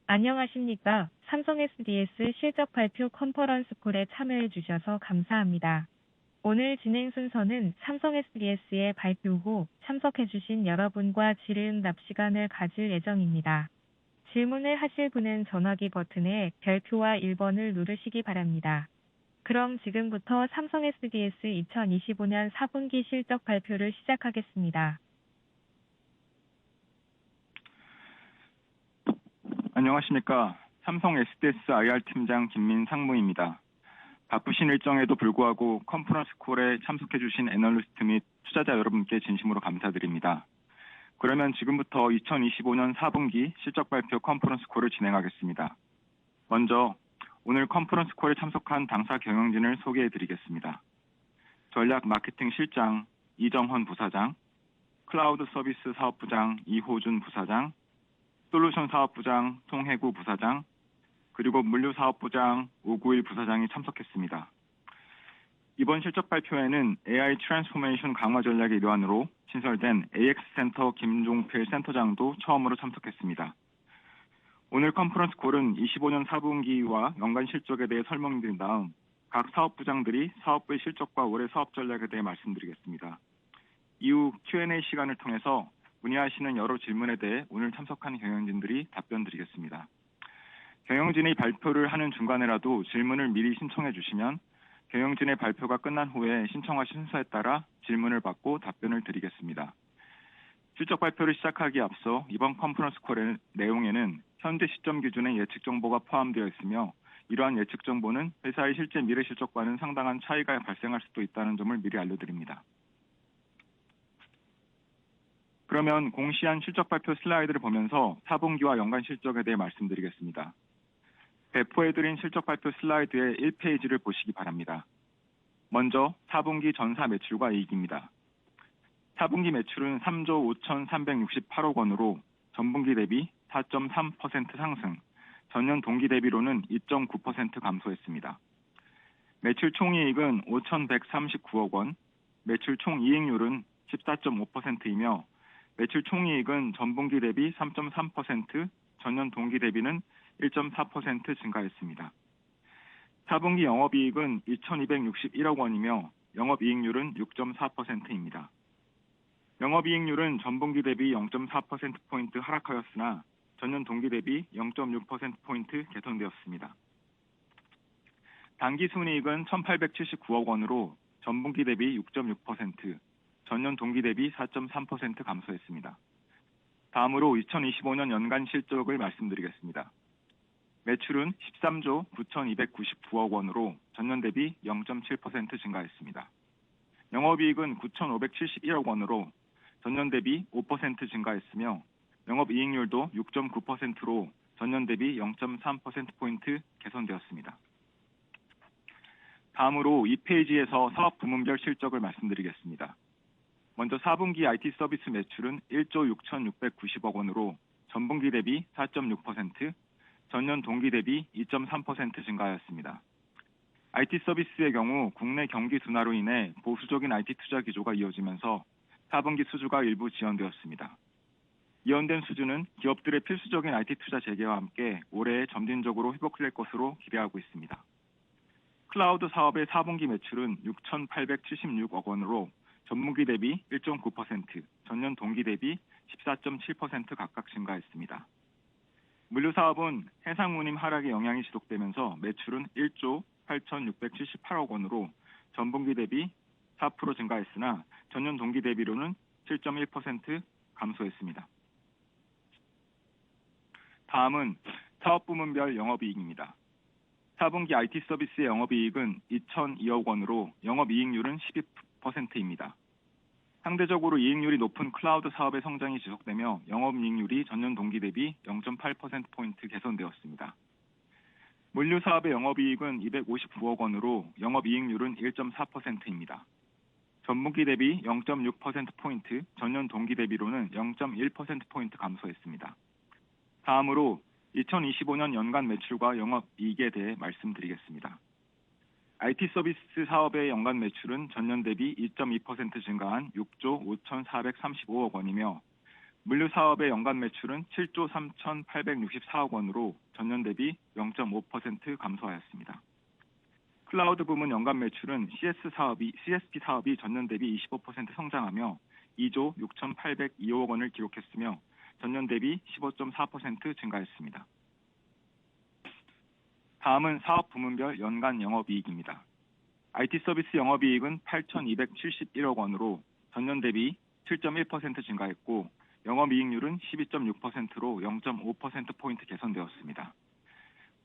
안녕하십니까. 삼성 SDS 실적 발표 컨퍼런스 콜에 참여해 주셔서 감사합니다. 오늘 진행 순서는 삼성 SDS의 발표 후 참석해 주신 여러분과 질의응답 시간을 가질 예정입니다. 질문을 하실 분은 전화기 버튼에 별표와 1번을 누르시기 바랍니다. 그럼 지금부터 삼성 SDS 2025년 4분기 실적 발표를 시작하겠습니다. 안녕하십니까. 삼성 SDS IR팀장 김민상무입니다. 바쁘신 일정에도 불구하고 컨퍼런스 콜에 참석해주신 애널리스트 및 투자자 여러분께 진심으로 감사드립니다. 그러면 지금부터 2025년 4분기 실적 발표 컨퍼런스 콜을 진행하겠습니다. 먼저 오늘 컨퍼런스 콜에 참석한 당사 경영진을 소개해드리겠습니다. 전략 마케팅 실장 이정헌 부사장, 클라우드 서비스 사업부장 이호준 부사장, 솔루션 사업부장 송혜구 부사장, 그리고 물류사업부장 오구일 부사장이 참석했습니다. 이번 실적 발표에는 AI 트랜스포메이션 강화 전략의 일환으로 신설된 AX센터 김종필 센터장도 처음으로 참석했습니다. 오늘 컨퍼런스 콜은 25년 4분기와 연간 실적에 대해 설명드린 다음 각 사업부장들이 사업부의 실적과 올해 사업 전략에 대해 말씀드리겠습니다. 이후 Q&A 시간을 통해서 문의하시는 여러 질문에 대해 오늘 참석한 경영진들이 답변 드리겠습니다. 경영진이 발표를 하는 중간에라도 질문을 미리 신청해 주시면 경영진의 발표가 끝난 후에 신청하신 순서에 따라 질문을 받고 답변을 드리겠습니다. 실적 발표를 시작하기에 앞서 이번 컨퍼런스 콜의 내용에는 현재 시점 기준의 예측 정보가 포함되어 있으며 이러한 예측 정보는 회사의 실제 미래 실적과는 상당한 차이가 발생할 수도 있다는 점을 미리 알려드립니다. 그러면 공시한 실적 발표 슬라이드를 보면서 4분기와 연간 실적에 대해 말씀드리겠습니다. 배포해드린 실적 발표 슬라이드의 1페이지를 보시기 바랍니다. 먼저 4분기 전사 매출과 이익입니다. 4분기 매출은 3조 5,368억 원으로 전분기 대비 4.3% 상승, 전년 동기 대비로는 2.9% 감소했습니다. 매출 총이익은 5,139억 원, 매출 총이익률은 14.5%이며 매출 총이익은 전분기 대비 3.3%, 전년 동기 대비는 1.4% 증가했습니다. 4분기 영업이익은 2,261억 원이며 영업이익률은 6.4%입니다. 영업이익률은 전분기 대비 0.4%포인트 하락하였으나 전년 동기 대비 0.6%포인트 개선되었습니다. 당기순이익은 1,879억 원으로 전분기 대비 6.6%, 전년 동기 대비 4.3% 감소했습니다. 다음으로 2025년 연간 실적을 말씀드리겠습니다. 매출은 13조 9,299억 원으로 전년 대비 0.7% 증가했습니다. 영업이익은 9,571억 원으로 전년 대비 5% 증가했으며 영업이익률도 6.9%로 전년 대비 0.3%포인트 개선되었습니다. 다음으로 이 페이지에서 사업 부문별 실적을 말씀드리겠습니다. 먼저 4분기 IT 서비스 매출은 1조 6,690억 원으로 전분기 대비 4.6%, 전년 동기 대비 2.3% 증가하였습니다. IT 서비스의 경우 국내 경기 둔화로 인해 보수적인 IT 투자 기조가 이어지면서 4분기 수주가 일부 지연되었습니다. 이연된 수주는 기업들의 필수적인 IT 투자 재개와 함께 올해 점진적으로 회복될 것으로 기대하고 있습니다. 클라우드 사업의 4분기 매출은 6,876억 원으로 전분기 대비 1.9%, 전년 동기 대비 14.7% 각각 증가했습니다. 물류사업은 해상운임 하락의 영향이 지속되면서 매출은 1조 8,678억 원으로 전분기 대비 4% 증가했으나 전년 동기 대비로는 7.1% 감소했습니다. 다음은 사업 부문별 영업이익입니다. 4분기 IT 서비스의 영업이익은 2,002억 원으로 영업이익률은 12%입니다. 상대적으로 이익률이 높은 클라우드 사업의 성장이 지속되며 영업이익률이 전년 동기 대비 0.8%포인트 개선되었습니다. 물류 사업의 영업이익은 259억 원으로 영업이익률은 1.4%입니다. 전분기 대비 0.6%포인트, 전년 동기 대비로는 0.1%포인트 감소했습니다. 다음으로 2025년 연간 매출과 영업이익에 대해 말씀드리겠습니다. IT 서비스 사업의 연간 매출은 전년 대비 2.2% 증가한 6조 5,435억 원이며 물류 사업의 연간 매출은 7조 3,864억 원으로 전년 대비 0.5% 감소하였습니다. 클라우드 부문 연간 매출은 CSP 사업이 전년 대비 25% 성장하며 2조 6,802억 원을 기록했으며 전년 대비 15.4% 증가했습니다. 다음은 사업 부문별 연간 영업이익입니다. IT 서비스 영업이익은 8,271억 원으로 전년 대비 7.1% 증가했고 영업이익률은 12.6%로 0.5%포인트 개선되었습니다.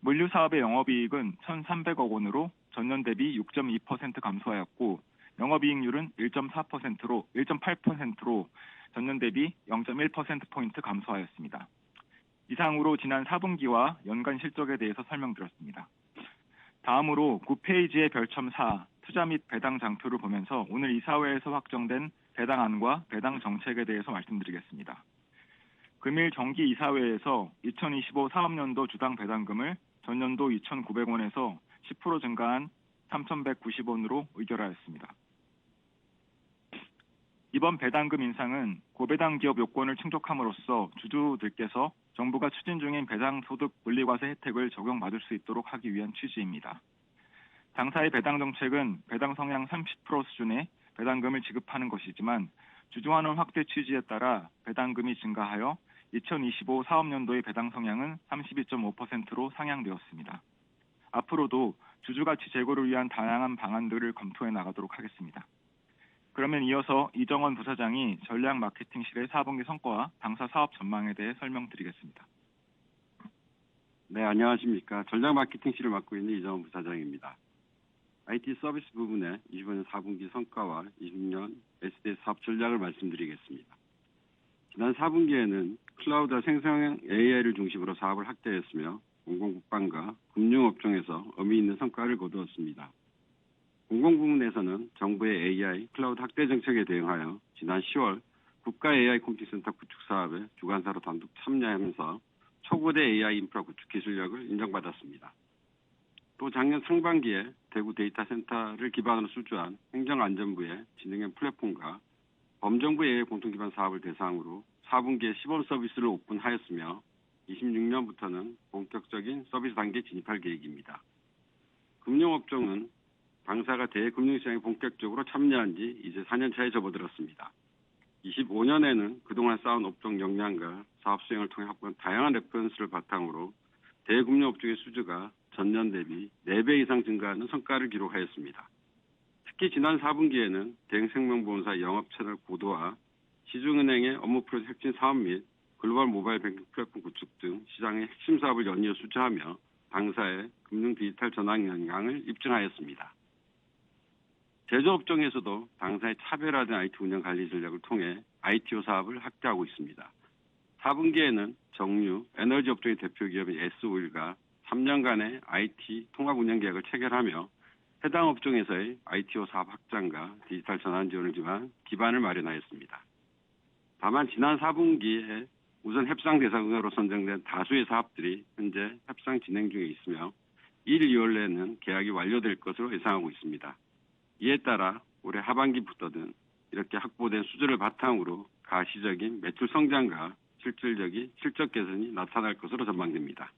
물류 사업의 영업이익은 1,300억 원으로 전년 대비 6.2% 감소하였고 영업이익률은 1.8%로 전년 대비 0.1%포인트 감소하였습니다. 이상으로 지난 4분기와 연간 실적에 대해서 설명드렸습니다. 다음으로 9페이지의 별첨 4, 투자 및 배당 장표를 보면서 오늘 이사회에서 확정된 배당안과 배당 정책에 대해서 말씀드리겠습니다. 금일 정기 이사회에서 2025 사업년도 주당 배당금을 전년도 2,900원에서 10% 증가한 3,190원으로 의결하였습니다. 이번 배당금 인상은 고배당 기업 요건을 충족함으로써 주주들께서 정부가 추진 중인 배당소득 분리과세 혜택을 적용받을 수 있도록 하기 위한 취지입니다. 당사의 배당 정책은 배당 성향 30% 수준의 배당금을 지급하는 것이지만 주주환원 확대 취지에 따라 배당금이 증가하여 2025 사업년도의 배당 성향은 32.5%로 상향되었습니다. 앞으로도 주주가치 제고를 위한 다양한 방안들을 검토해 나가도록 하겠습니다. 그러면 이어서 이정원 부사장이 전략 마케팅실의 4분기 성과와 당사 사업 전망에 대해 설명드리겠습니다. 네, 안녕하십니까. 전략 마케팅실을 맡고 있는 이정원 부사장입니다. IT 서비스 부분의 25년 4분기 성과와 26년 SDS 사업 전략을 말씀드리겠습니다. 지난 4분기에는 클라우드와 생성형 AI를 중심으로 사업을 확대했으며 공공국방과 금융업종에서 의미 있는 성과를 거두었습니다. 공공부문에서는 정부의 AI 클라우드 확대 정책에 대응하여 지난 10월 국가 AI 컴퓨팅센터 구축 사업에 주관사로 단독 참여하면서 초고대 AI 인프라 구축 기술력을 인정받았습니다. 또 작년 상반기에 대구 데이터 센터를 기반으로 수주한 행정안전부의 진흥형 플랫폼과 범정부 AI 공통기반 사업을 대상으로 4분기에 시범 서비스를 오픈하였으며 26년부터는 본격적인 서비스 단계에 진입할 계획입니다. 금융업종은 당사가 대금융시장에 본격적으로 참여한 지 이제 4년 차에 접어들었습니다. 25년에는 그동안 쌓은 업종 역량과 사업 수행을 통해 확보한 다양한 레퍼런스를 바탕으로 대금융업종의 수주가 전년 대비 4배 이상 증가하는 성과를 기록하였습니다. 특히 지난 4분기에는 대행생명보험사 영업채널 고도화, 시중은행의 업무 프로젝트 혁신 사업 및 글로벌 모바일 뱅킹 플랫폼 구축 등 시장의 핵심 사업을 연이어 수주하며 당사의 금융 디지털 전환 역량을 입증하였습니다. 제조업종에서도 당사의 차별화된 IT 운영 관리 전략을 통해 ITO 사업을 확대하고 있습니다. 4분기에는 정유, 에너지 업종의 대표 기업인 S-오일과 3년간의 IT 통합 운영 계약을 체결하며 해당 업종에서의 ITO 사업 확장과 디지털 전환 지원을 위한 기반을 마련하였습니다. 다만 지난 4분기에 우선 협상 대상으로 선정된 다수의 사업들이 현재 협상 진행 중에 있으며 1, 2월 내에는 계약이 완료될 것으로 예상하고 있습니다. 이에 따라 올해 하반기부터는 이렇게 확보된 수주를 바탕으로 가시적인 매출 성장과 실질적인 실적 개선이 나타날 것으로 전망됩니다.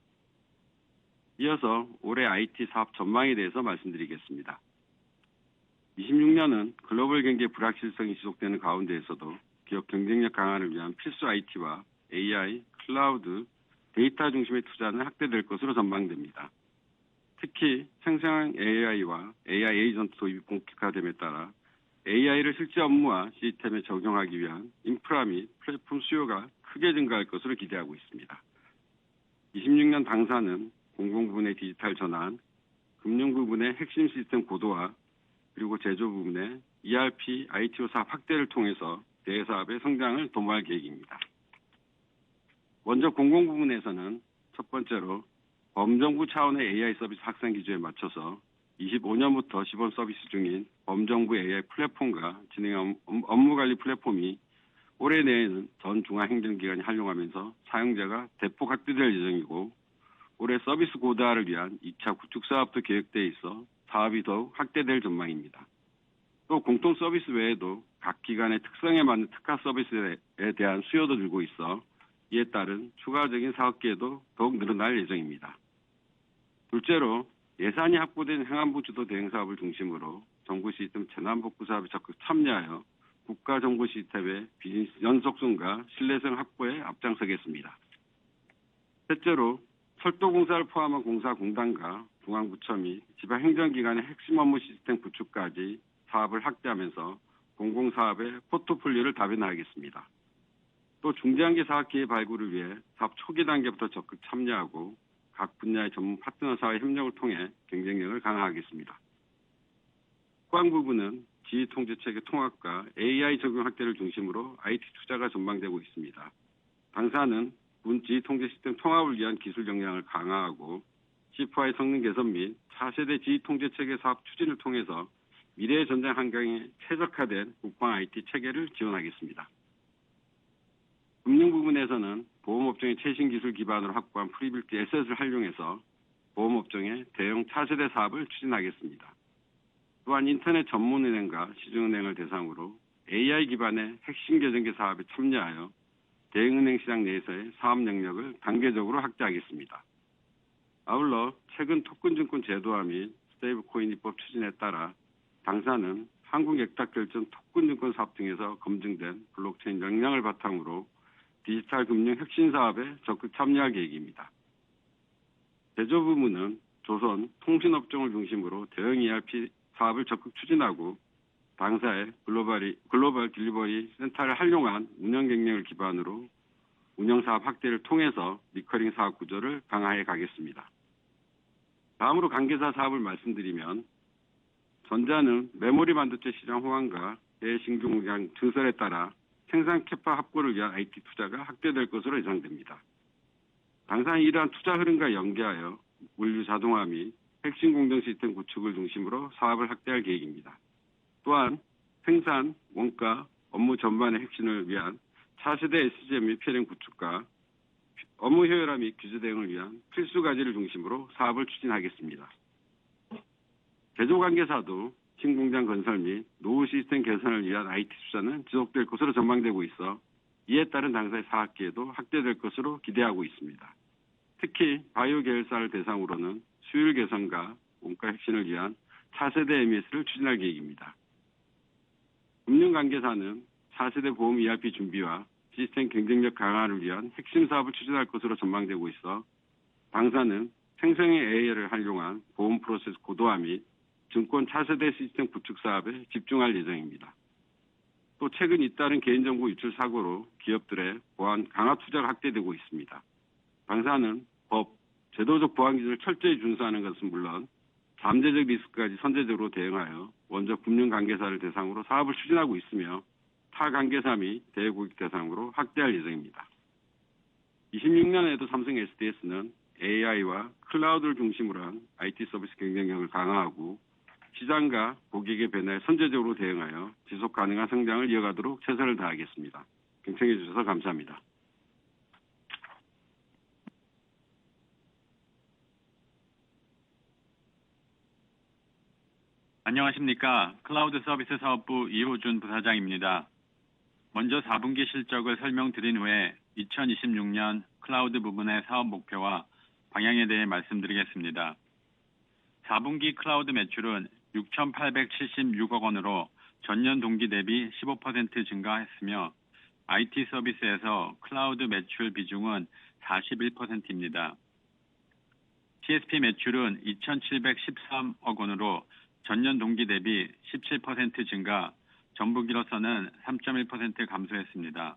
이어서 올해 IT 사업 전망에 대해서 말씀드리겠습니다. 26년은 글로벌 경제 불확실성이 지속되는 가운데에서도 기업 경쟁력 강화를 위한 필수 IT와 AI, 클라우드, 데이터 중심의 투자는 확대될 것으로 전망됩니다. 특히 생성형 AI와 AI 에이전트 도입이 본격화됨에 따라 AI를 실제 업무와 시스템에 적용하기 위한 인프라 및 플랫폼 수요가 크게 증가할 것으로 기대하고 있습니다. 26년 당사는 공공 부문의 디지털 전환, 금융 부문의 핵심 시스템 고도화, 그리고 제조 부문의 ERP, ITO 사업 확대를 통해서 대사업의 성장을 도모할 계획입니다. 먼저 공공 부문에서는 첫 번째로 범정부 차원의 AI 서비스 확산 기조에 맞춰서 25년부터 시범 서비스 중인 범정부 AI 플랫폼과 진행 업무관리 플랫폼이 올해 내에는 전 중앙행정기관이 활용하면서 사용자가 대폭 확대될 예정이고 올해 서비스 고도화를 위한 2차 구축 사업도 계획되어 있어 사업이 더욱 확대될 전망입니다. 또 공통 서비스 외에도 각 기관의 특성에 맞는 특화 서비스에 대한 수요도 늘고 있어 이에 따른 추가적인 사업 기회도 더욱 늘어날 예정입니다. 둘째로 예산이 확보된 행안부 주도 대응 사업을 중심으로 정부 시스템 재난 복구 사업에 적극 참여하여 국가 정보 시스템의 비즈니스 연속성과 신뢰성 확보에 앞장서겠습니다. 셋째로 철도공사를 포함한 공사공단과 중앙부처 및 지방행정기관의 핵심 업무 시스템 구축까지 사업을 확대하면서 공공사업의 포트폴리오를 다변화하겠습니다. 또 중장기 사업 기회 발굴을 위해 사업 초기 단계부터 적극 참여하고 각 분야의 전문 파트너사와의 협력을 통해 경쟁력을 강화하겠습니다. 후방 부분은 지휘통제체계 통합과 AI 적용 확대를 중심으로 IT 투자가 전망되고 있습니다. 당사는 군 지휘통제 시스템 통합을 위한 기술 역량을 강화하고 C4의 성능 개선 및 차세대 지휘통제체계 사업 추진을 통해서 미래의 전쟁 환경에 최적화된 국방 IT 체계를 지원하겠습니다. 금융 부분에서는 보험업종의 최신 기술 기반으로 확보한 프리빌트 에셋을 활용해서 보험업종의 대형 차세대 사업을 추진하겠습니다. 또한 인터넷 전문은행과 시중은행을 대상으로 AI 기반의 핵심 계정기 사업에 참여하여 대응은행 시장 내에서의 사업 영역을 단계적으로 확대하겠습니다. 아울러 최근 토큰증권 제도화 및 스테이블코인 입법 추진에 따라 당사는 한국액탁결전 토큰증권 사업 등에서 검증된 블록체인 역량을 바탕으로 디지털 금융 혁신 사업에 적극 참여할 계획입니다. 제조 부문은 조선 통신업종을 중심으로 대형 ERP 사업을 적극 추진하고 당사의 글로벌 딜리버리 센터를 활용한 운영 경력을 기반으로 운영 사업 확대를 통해서 리커링 사업 구조를 강화해 가겠습니다. 다음으로 관계사 사업을 말씀드리면 전자는 메모리 반도체 시장 호황과 해외 신규 공장 증설에 따라 생산 캐파 확보를 위한 IT 투자가 확대될 것으로 예상됩니다. 당사는 이러한 투자 흐름과 연계하여 물류 자동화 및 핵심 공정 시스템 구축을 중심으로 사업을 확대할 계획입니다. 또한 생산, 원가, 업무 전반의 혁신을 위한 차세대 SCM 및 PLM 구축과 업무 효율화 및 규제 대응을 위한 필수 과제를 중심으로 사업을 추진하겠습니다. 제조관계사도 신공장 건설 및 노후 시스템 개선을 위한 IT 투자는 지속될 것으로 전망되고 있어 이에 따른 당사의 사업 기회도 확대될 것으로 기대하고 있습니다. 특히 바이오 계열사를 대상으로는 수율 개선과 원가 혁신을 위한 차세대 MES를 추진할 계획입니다. 금융관계사는 차세대 보험 ERP 준비와 시스템 경쟁력 강화를 위한 핵심 사업을 추진할 것으로 전망되고 있어 당사는 생성의 AI를 활용한 보험 프로세스 고도화 및 증권 차세대 시스템 구축 사업에 집중할 예정입니다. 또 최근 잇따른 개인정보 유출 사고로 기업들의 보안 강화 투자가 확대되고 있습니다. 당사는 법, 제도적 보안 기준을 철저히 준수하는 것은 물론 잠재적 리스크까지 선제적으로 대응하여 먼저 금융관계사를 대상으로 사업을 추진하고 있으며 타 관계사 및 대외고객 대상으로 확대할 예정입니다. 26년에도 삼성 SDS는 AI와 클라우드를 중심으로 한 IT 서비스 경쟁력을 강화하고 시장과 고객의 변화에 선제적으로 대응하여 지속 가능한 성장을 이어가도록 최선을 다하겠습니다. 경청해 주셔서 감사합니다. 안녕하십니까. 클라우드 서비스 사업부 이호준 부사장입니다. 먼저 4분기 실적을 설명드린 후에 2026년 클라우드 부분의 사업 목표와 방향에 대해 말씀드리겠습니다. 4분기 클라우드 매출은 6,876억 원으로 전년 동기 대비 15% 증가했으며 IT 서비스에서 클라우드 매출 비중은 41%입니다. CSP 매출은 2,713억 원으로 전년 동기 대비 17% 증가, 전분기로서는 3.1% 감소했습니다.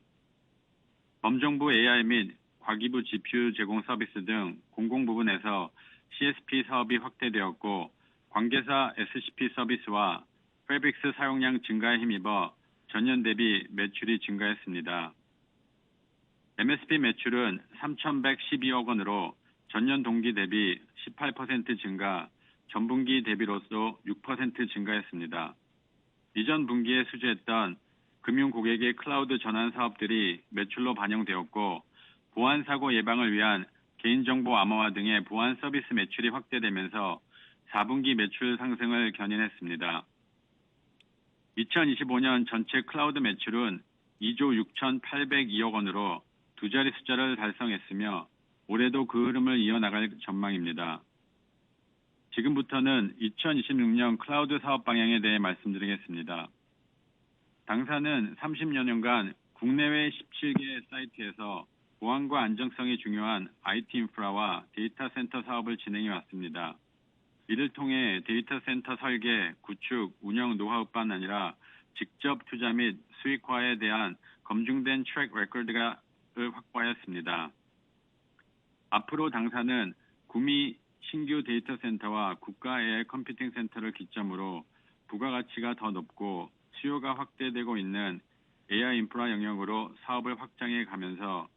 범정부 AI 및 과기부 GPU 제공 서비스 등 공공 부분에서 CSP 사업이 확대되었고 관계사 SCP 서비스와 패브릭스 사용량 증가에 힘입어 전년 대비 매출이 증가했습니다. MSP 매출은 3,112억 원으로 전년 동기 대비 18% 증가, 전분기 대비로서 6% 증가했습니다. 이전 분기에 수주했던 금융 고객의 클라우드 전환 사업들이 매출로 반영되었고 보안 사고 예방을 위한 개인정보 암호화 등의 보안 서비스 매출이 확대되면서 4분기 매출 상승을 견인했습니다. 2025년 전체 클라우드 매출은 2조 6,802억 원으로 두 자리 숫자를 달성했으며 올해도 그 흐름을 이어나갈 전망입니다. 지금부터는 2026년 클라우드 사업 방향에 대해 말씀드리겠습니다. 당사는 30여 년간 국내외 17개 사이트에서 보안과 안정성이 중요한 IT 인프라와 데이터 센터 사업을 진행해 왔습니다. 이를 통해 데이터 센터 설계, 구축, 운영 노하우뿐 아니라 직접 투자 및 수익화에 대한 검증된 트랙 레코드를 확보하였습니다. 앞으로 당사는 구미 신규 데이터 센터와 국가 AI 컴퓨팅 센터를 기점으로 부가가치가 더 높고 수요가 확대되고 있는 AI 인프라 영역으로 사업을 확장해 가면서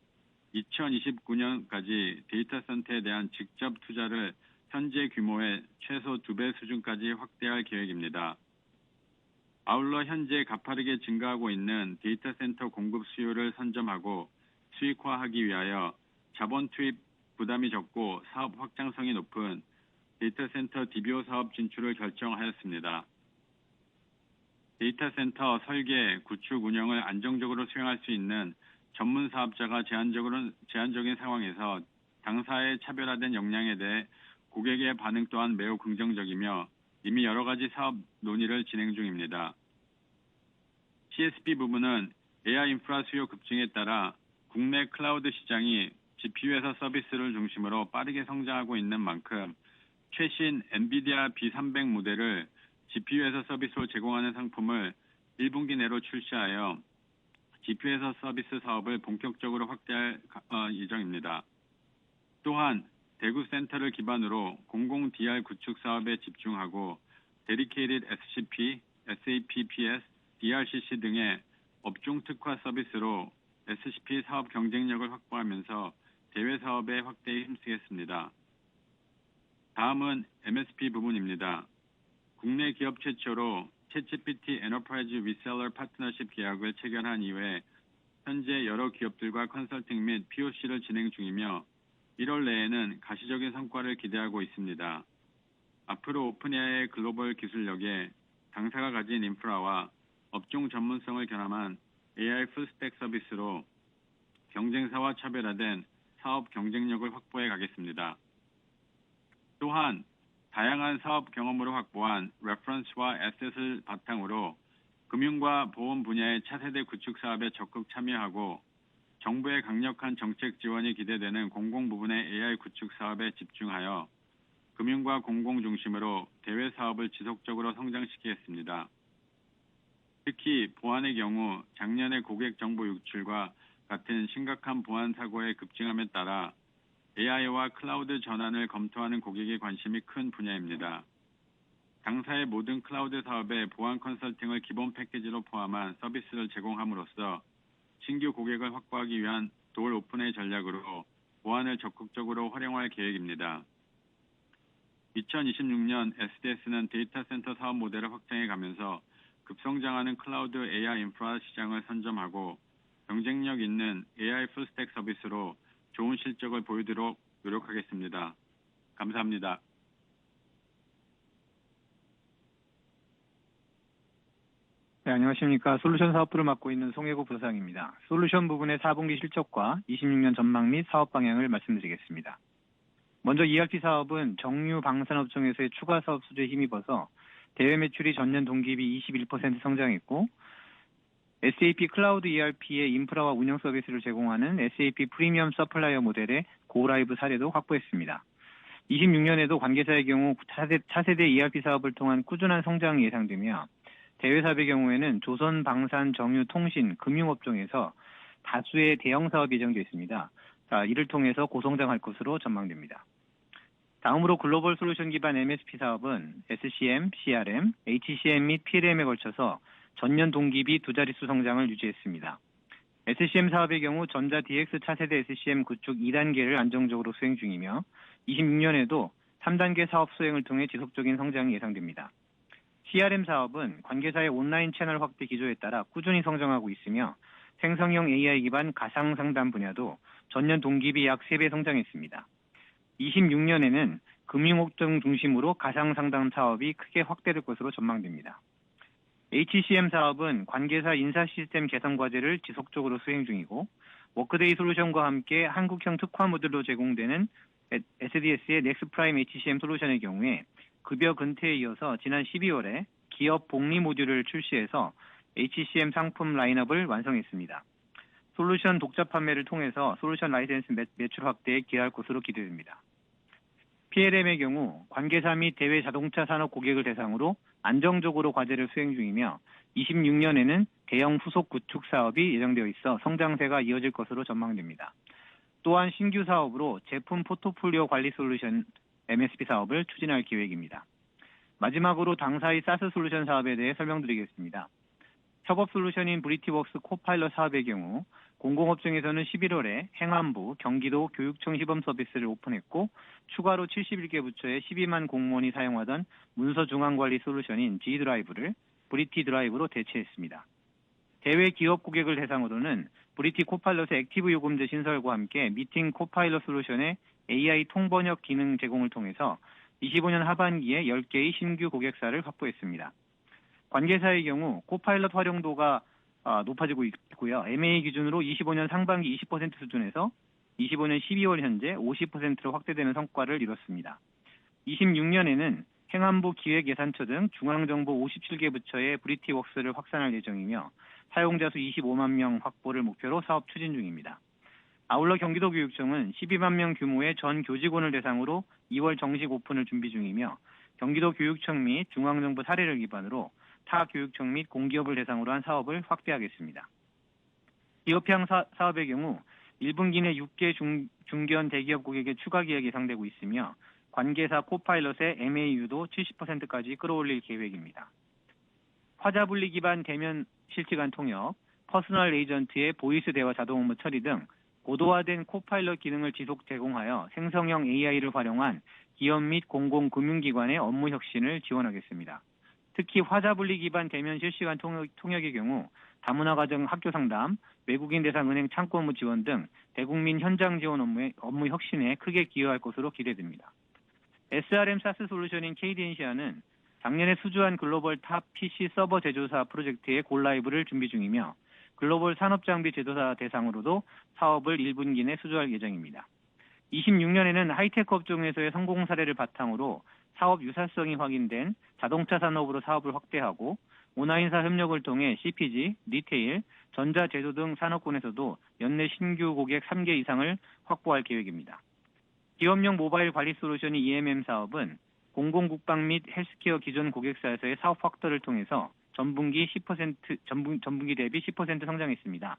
2029년까지 데이터 센터에 대한 직접 투자를 현재 규모의 최소 2배 수준까지 확대할 계획입니다. 아울러 현재 가파르게 증가하고 있는 데이터 센터 공급 수요를 선점하고 수익화하기 위하여 자본 투입 부담이 적고 사업 확장성이 높은 데이터 센터 DBO 사업 진출을 결정하였습니다. 데이터 센터 설계, 구축, 운영을 안정적으로 수행할 수 있는 전문 사업자가 제한적인 상황에서 당사의 차별화된 역량에 대해 고객의 반응 또한 매우 긍정적이며 이미 여러 가지 사업 논의를 진행 중입니다. CSP 부문은 AI 인프라 수요 급증에 따라 국내 클라우드 시장이 GPU에서 서비스를 중심으로 빠르게 성장하고 있는 만큼 최신 엔비디아 B300 모델을 GPU에서 서비스로 제공하는 상품을 1분기 내로 출시하여 GPU에서 서비스 사업을 본격적으로 확대할 예정입니다. 또한 대구 센터를 기반으로 공공 DR 구축 사업에 집중하고 데디케이티드 SCP, SAPPS, DRCC 등의 업종 특화 서비스로 SCP 사업 경쟁력을 확보하면서 대외 사업의 확대에 힘쓰겠습니다. 다음은 MSP 부분입니다. 국내 기업 최초로 챗GPT 엔터프라이즈 리셀러 파트너십 계약을 체결한 이후에 현재 여러 기업들과 컨설팅 및 POC를 진행 중이며 1월 내에는 가시적인 성과를 기대하고 있습니다. 앞으로 오픈AI의 글로벌 기술력에 당사가 가진 인프라와 업종 전문성을 결합한 AI 풀스택 서비스로 경쟁사와 차별화된 사업 경쟁력을 확보해 가겠습니다. 또한 다양한 사업 경험으로 확보한 레퍼런스와 에셋을 바탕으로 금융과 보험 분야의 차세대 구축 사업에 적극 참여하고 정부의 강력한 정책 지원이 기대되는 공공 부분의 AI 구축 사업에 집중하여 금융과 공공 중심으로 대외 사업을 지속적으로 성장시키겠습니다. 특히 보안의 경우 작년의 고객 정보 유출과 같은 심각한 보안 사고의 급증함에 따라 AI와 클라우드 전환을 검토하는 고객의 관심이 큰 분야입니다. 당사의 모든 클라우드 사업에 보안 컨설팅을 기본 패키지로 포함한 서비스를 제공함으로써 신규 고객을 확보하기 위한 도어 오픈의 전략으로 보안을 적극적으로 활용할 계획입니다. 2026년 SDS는 데이터 센터 사업 모델을 확장해 가면서 급성장하는 클라우드 AI 인프라 시장을 선점하고 경쟁력 있는 AI 풀스택 서비스로 좋은 실적을 보이도록 노력하겠습니다. 감사합니다. 네, 안녕하십니까. 솔루션 사업부를 맡고 있는 송혜구 부사장입니다. 솔루션 부분의 4분기 실적과 26년 전망 및 사업 방향을 말씀드리겠습니다. 먼저 ERP 사업은 정유 방산업종에서의 추가 사업 수주에 힘입어서 대외 매출이 전년 동기비 21% 성장했고 SAP 클라우드 ERP의 인프라와 운영 서비스를 제공하는 SAP 프리미엄 서플라이어 모델의 고라이브 사례도 확보했습니다. 26년에도 관계사의 경우 차세대 ERP 사업을 통한 꾸준한 성장이 예상되며 대외 사업의 경우에는 조선, 방산, 정유, 통신, 금융업종에서 다수의 대형 사업이 예정되어 있습니다. 이를 통해서 고성장할 것으로 전망됩니다. 다음으로 글로벌 솔루션 기반 MSP 사업은 SCM, CRM, HCM 및 PLM에 걸쳐서 전년 동기비 두 자릿수 성장을 유지했습니다. SCM 사업의 경우 전자 DX 차세대 SCM 구축 2단계를 안정적으로 수행 중이며 26년에도 3단계 사업 수행을 통해 지속적인 성장이 예상됩니다. CRM 사업은 관계사의 온라인 채널 확대 기조에 따라 꾸준히 성장하고 있으며 생성형 AI 기반 가상 상담 분야도 전년 동기비 약 3배 성장했습니다. 26년에는 금융업종 중심으로 가상 상담 사업이 크게 확대될 것으로 전망됩니다. HCM 사업은 관계사 인사 시스템 개선 과제를 지속적으로 수행 중이고, 워크데이 솔루션과 함께 한국형 특화 모듈로 제공되는 SDS의 넥스프라임 HCM 솔루션의 경우에 급여 근태에 이어서 지난 12월에 기업 복리 모듈을 출시해서 HCM 상품 라인업을 완성했습니다. 솔루션 독자 판매를 통해서 솔루션 라이센스 매출 확대에 기여할 것으로 기대됩니다. PLM의 경우 관계사 및 대외 자동차 산업 고객을 대상으로 안정적으로 과제를 수행 중이며 26년에는 대형 후속 구축 사업이 예정되어 있어 성장세가 이어질 것으로 전망됩니다. 또한 신규 사업으로 제품 포트폴리오 관리 솔루션 MSP 사업을 추진할 계획입니다. 마지막으로 당사의 사스 솔루션 사업에 대해 설명드리겠습니다. 협업 솔루션인 브리티웍스 코파일럿 사업의 경우 공공업종에서는 11월에 행안부, 경기도 교육청 시범 서비스를 오픈했고 추가로 71개 부처의 12만 공무원이 사용하던 문서 중앙관리 솔루션인 G드라이브를 브리티 드라이브로 대체했습니다. 대외 기업 고객을 대상으로는 브리티 코파일럿의 액티브 요금제 신설과 함께 미팅 코파일럿 솔루션의 AI 통번역 기능 제공을 통해서 25년 하반기에 10개의 신규 고객사를 확보했습니다. 관계사의 경우 코파일럿 활용도가 높아지고 있고요. MA 기준으로 25년 상반기 20% 수준에서 25년 12월 현재 50%로 확대되는 성과를 이뤘습니다. 26년에는 행안부 기획예산처 등 중앙정부 57개 부처의 브리티웍스를 확산할 예정이며 사용자 수 25만 명 확보를 목표로 사업 추진 중입니다. 아울러 경기도교육청은 12만 명 규모의 전 교직원을 대상으로 2월 정식 오픈을 준비 중이며 경기도교육청 및 중앙정부 사례를 기반으로 타 교육청 및 공기업을 대상으로 한 사업을 확대하겠습니다. 기업형 사업의 경우 1분기 내 6개 중견 대기업 고객의 추가 계약이 예상되고 있으며 관계사 코파일럿의 MAU도 70%까지 끌어올릴 계획입니다. 화자분리 기반 대면 실시간 통역, 퍼스널 에이전트의 보이스 대화 자동 업무 처리 등 고도화된 코파일럿 기능을 지속 제공하여 생성형 AI를 활용한 기업 및 공공금융기관의 업무 혁신을 지원하겠습니다. 특히 화자분리 기반 대면 실시간 통역의 경우 다문화 가정 학교 상담, 외국인 대상 은행 창구 업무 지원 등 대국민 현장 지원 업무 혁신에 크게 기여할 것으로 기대됩니다. SRM 사스 솔루션인 KDN시아는 작년에 수주한 글로벌 탑 PC 서버 제조사 프로젝트의 골라이브를 준비 중이며 글로벌 산업장비 제조사 대상으로도 사업을 1분기 내 수주할 예정입니다. 26년에는 하이테크 업종에서의 성공 사례를 바탕으로 사업 유사성이 확인된 자동차 산업으로 사업을 확대하고 온라인사 협력을 통해 CPG, 리테일, 전자제조 등 산업군에서도 연내 신규 고객 3개 이상을 확보할 계획입니다. 기업용 모바일 관리 솔루션인 EMM 사업은 공공국방 및 헬스케어 기존 고객사에서의 사업 확대를 통해서 전분기 대비 10% 성장했습니다.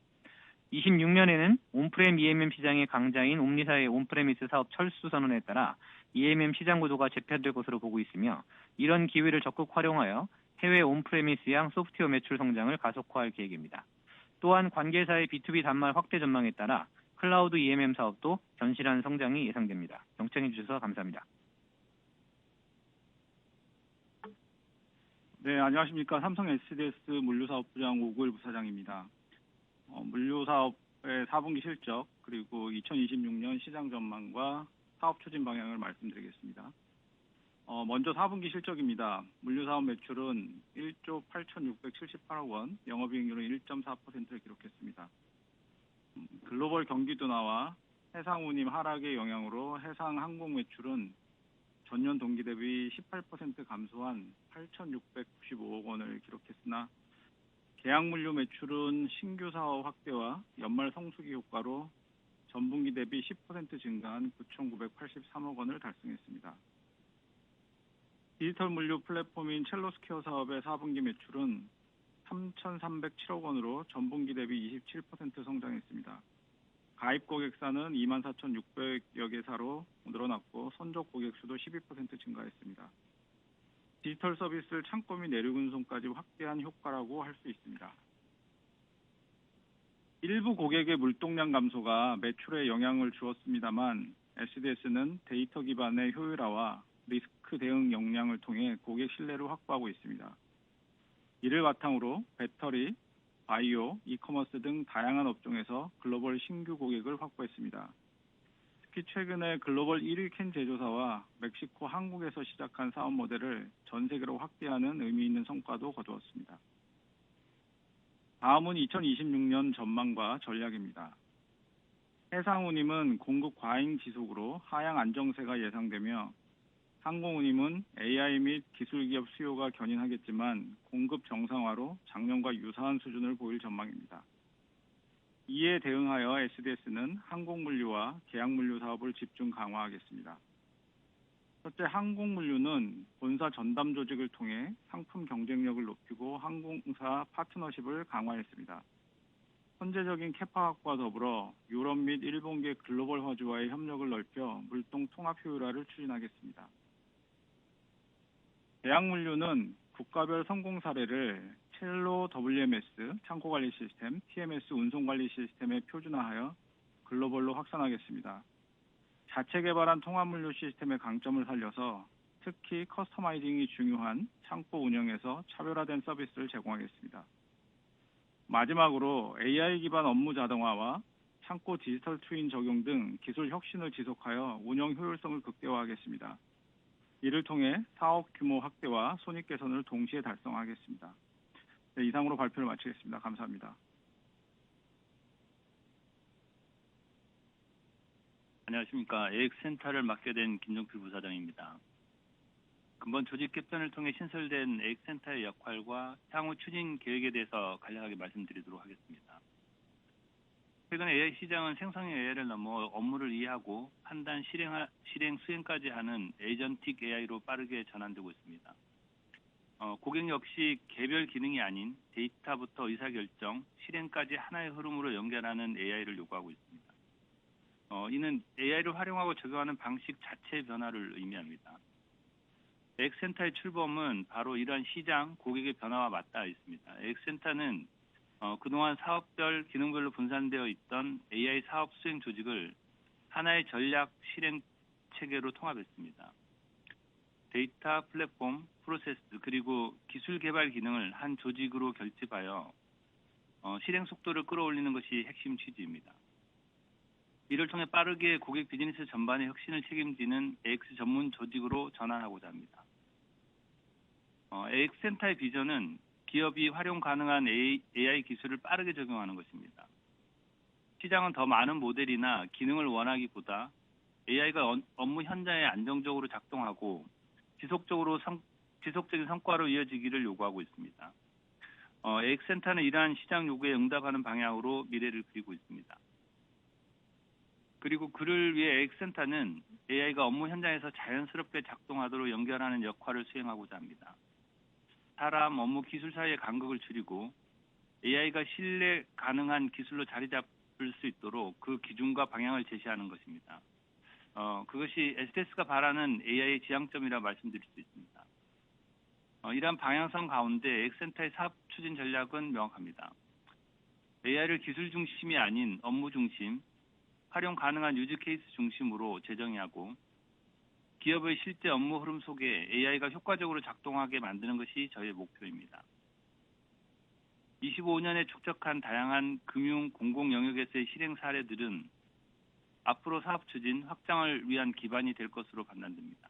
26년에는 온프렘 EMM 시장의 강자인 옴니사의 온프레미스 사업 철수 선언에 따라 EMM 시장 구도가 재편될 것으로 보고 있으며 이런 기회를 적극 활용하여 해외 온프레미스양 소프트웨어 매출 성장을 가속화할 계획입니다. 또한 관계사의 B2B 단말 확대 전망에 따라 클라우드 EMM 사업도 견실한 성장이 예상됩니다. 경청해 주셔서 감사합니다. 네, 안녕하십니까. 삼성 SDS 물류사업부장 오구일 부사장입니다. 물류사업의 4분기 실적 그리고 2026년 시장 전망과 사업 추진 방향을 말씀드리겠습니다. 먼저 4분기 실적입니다. 물류사업 매출은 1조 8,678억 원, 영업이익률은 1.4%를 기록했습니다. 글로벌 경기 둔화와 해상 운임 하락의 영향으로 해상 항공 매출은 전년 동기 대비 18% 감소한 8,695억 원을 기록했으나 계약물류 매출은 신규 사업 확대와 연말 성수기 효과로 전분기 대비 10% 증가한 9,983억 원을 달성했습니다. 디지털 물류 플랫폼인 첼로스퀘어 사업의 4분기 매출은 3,307억 원으로 전분기 대비 27% 성장했습니다. 가입 고객사는 24,600여 개사로 늘어났고 선적 고객 수도 12% 증가했습니다. 디지털 서비스를 창고 및 내륙 운송까지 확대한 효과라고 할 수 있습니다. 일부 고객의 물동량 감소가 매출에 영향을 주었습니다만 SDS는 데이터 기반의 효율화와 리스크 대응 역량을 통해 고객 신뢰를 확보하고 있습니다. 이를 바탕으로 배터리, 바이오, 이커머스 등 다양한 업종에서 글로벌 신규 고객을 확보했습니다. 특히 최근에 글로벌 1위 캔 제조사와 멕시코, 한국에서 시작한 사업 모델을 전 세계로 확대하는 의미 있는 성과도 거두었습니다. 다음은 2026년 전망과 전략입니다. 해상운임은 공급 과잉 지속으로 하향 안정세가 예상되며 항공운임은 AI 및 기술기업 수요가 견인하겠지만 공급 정상화로 작년과 유사한 수준을 보일 전망입니다. 이에 대응하여 SDS는 항공물류와 계약물류 사업을 집중 강화하겠습니다. 첫째, 항공물류는 본사 전담 조직을 통해 상품 경쟁력을 높이고 항공사 파트너십을 강화했습니다. 선제적인 캐파 확보와 더불어 유럽 및 일본계 글로벌 화주와의 협력을 넓혀 물동 통합 효율화를 추진하겠습니다. 계약물류는 국가별 성공 사례를 첼로 WMS 창고관리 시스템, TMS 운송관리 시스템에 표준화하여 글로벌로 확산하겠습니다. 자체 개발한 통합물류 시스템의 강점을 살려서 특히 커스터마이징이 중요한 창고 운영에서 차별화된 서비스를 제공하겠습니다. 마지막으로 AI 기반 업무 자동화와 창고 디지털 트윈 적용 등 기술 혁신을 지속하여 운영 효율성을 극대화하겠습니다. 이를 통해 사업 규모 확대와 손익 개선을 동시에 달성하겠습니다. 네, 이상으로 발표를 마치겠습니다. 감사합니다. 안녕하십니까. AX센터를 맡게 된 김종필 부사장입니다. 근본 조직 개편을 통해 신설된 AX센터의 역할과 향후 추진 계획에 대해서 간략하게 말씀드리도록 하겠습니다. 최근 AI 시장은 생성형 AI를 넘어 업무를 이해하고 판단, 실행, 수행까지 하는 에이전틱 AI로 빠르게 전환되고 있습니다. 고객 역시 개별 기능이 아닌 데이터부터 의사결정, 실행까지 하나의 흐름으로 연결하는 AI를 요구하고 있습니다. 이는 AI를 활용하고 적용하는 방식 자체의 변화를 의미합니다. AX센터의 출범은 바로 이러한 시장, 고객의 변화와 맞닿아 있습니다. AX센터는 그동안 사업별, 기능별로 분산되어 있던 AI 사업 수행 조직을 하나의 전략 실행 체계로 통합했습니다. 데이터, 플랫폼, 프로세스, 그리고 기술 개발 기능을 한 조직으로 결집하여 실행 속도를 끌어올리는 것이 핵심 취지입니다. 이를 통해 빠르게 고객 비즈니스 전반의 혁신을 책임지는 AX 전문 조직으로 전환하고자 합니다. AX센터의 비전은 기업이 활용 가능한 AI 기술을 빠르게 적용하는 것입니다. 시장은 더 많은 모델이나 기능을 원하기보다 AI가 업무 현장에 안정적으로 작동하고 지속적인 성과로 이어지기를 요구하고 있습니다. AX센터는 이러한 시장 요구에 응답하는 방향으로 미래를 그리고 있습니다. 그리고 그를 위해 AX센터는 AI가 업무 현장에서 자연스럽게 작동하도록 연결하는 역할을 수행하고자 합니다. 사람, 업무, 기술 사이의 간극을 줄이고 AI가 신뢰 가능한 기술로 자리 잡을 수 있도록 그 기준과 방향을 제시하는 것입니다. 그것이 SDS가 바라는 AI의 지향점이라 말씀드릴 수 있습니다. 이러한 방향성 가운데 AX센터의 사업 추진 전략은 명확합니다. AI를 기술 중심이 아닌 업무 중심, 활용 가능한 유즈 케이스 중심으로 재정의하고 기업의 실제 업무 흐름 속에 AI가 효과적으로 작동하게 만드는 것이 저희의 목표입니다. 25년에 축적한 다양한 금융, 공공 영역에서의 실행 사례들은 앞으로 사업 추진, 확장을 위한 기반이 될 것으로 판단됩니다.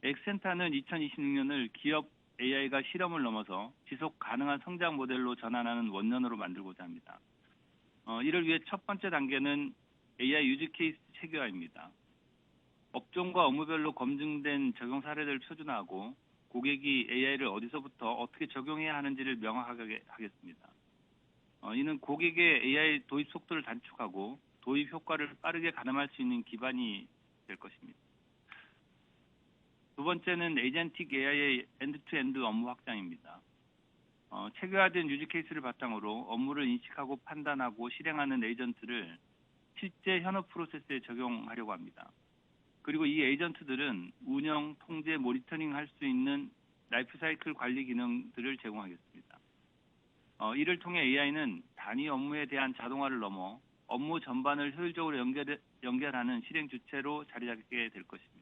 AX센터는 2026년을 기업 AI가 실험을 넘어서 지속 가능한 성장 모델로 전환하는 원년으로 만들고자 합니다. 이를 위해 첫 번째 단계는 AI 유즈 케이스 체계화입니다. 업종과 업무별로 검증된 적용 사례를 표준화하고 고객이 AI를 어디서부터 어떻게 적용해야 하는지를 명확하게 하겠습니다. 이는 고객의 AI 도입 속도를 단축하고 도입 효과를 빠르게 가늠할 수 있는 기반이 될 것입니다. 두 번째는 에이전틱 AI의 엔드-투-엔드 업무 확장입니다. 체계화된 유즈 케이스를 바탕으로 업무를 인식하고 판단하고 실행하는 에이전트를 실제 현업 프로세스에 적용하려고 합니다. 그리고 이 에이전트들은 운영, 통제, 모니터링 할 수 있는 라이프 사이클 관리 기능들을 제공하겠습니다. 이를 통해 AI는 단위 업무에 대한 자동화를 넘어 업무 전반을 효율적으로 연결하는 실행 주체로 자리 잡게 될 것입니다.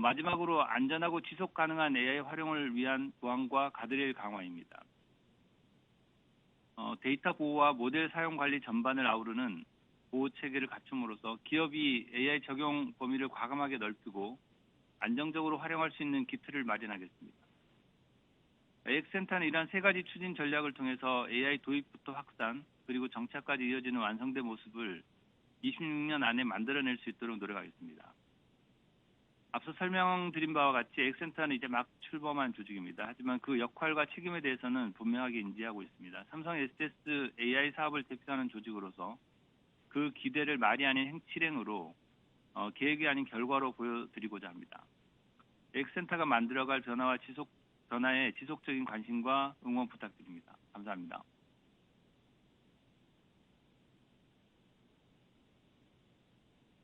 마지막으로 안전하고 지속 가능한 AI 활용을 위한 보안과 가드레일 강화입니다. 데이터 보호와 모델 사용 관리 전반을 아우르는 보호 체계를 갖춤으로써 기업이 AI 적용 범위를 과감하게 넓히고 안정적으로 활용할 수 있는 기틀을 마련하겠습니다. AX센터는 이러한 세 가지 추진 전략을 통해서 AI 도입부터 확산, 그리고 정착까지 이어지는 완성된 모습을 26년 안에 만들어낼 수 있도록 노력하겠습니다. 앞서 설명드린 바와 같이 AX센터는 이제 막 출범한 조직입니다. 하지만 그 역할과 책임에 대해서는 분명하게 인지하고 있습니다. 삼성 SDS AI 사업을 대표하는 조직으로서 그 기대를 말이 아닌 실행으로 계획이 아닌 결과로 보여드리고자 합니다. AX센터가 만들어갈 변화에 지속적인 관심과 응원 부탁드립니다. 감사합니다.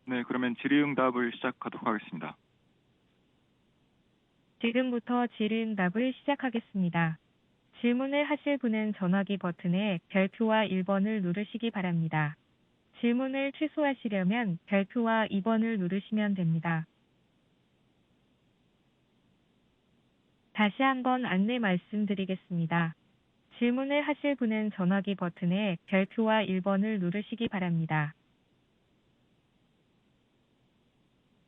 네, 그러면 질의응답을 시작하도록 하겠습니다. 지금부터 질의응답을 시작하겠습니다. 질문을 하실 분은 전화기 버튼의 별표와 1번을 누르시기 바랍니다. 질문을 취소하시려면 별표와 2번을 누르시면 됩니다. 다시 한번 안내 말씀드리겠습니다. 질문을 하실 분은 전화기 버튼의 별표와 1번을 누르시기 바랍니다.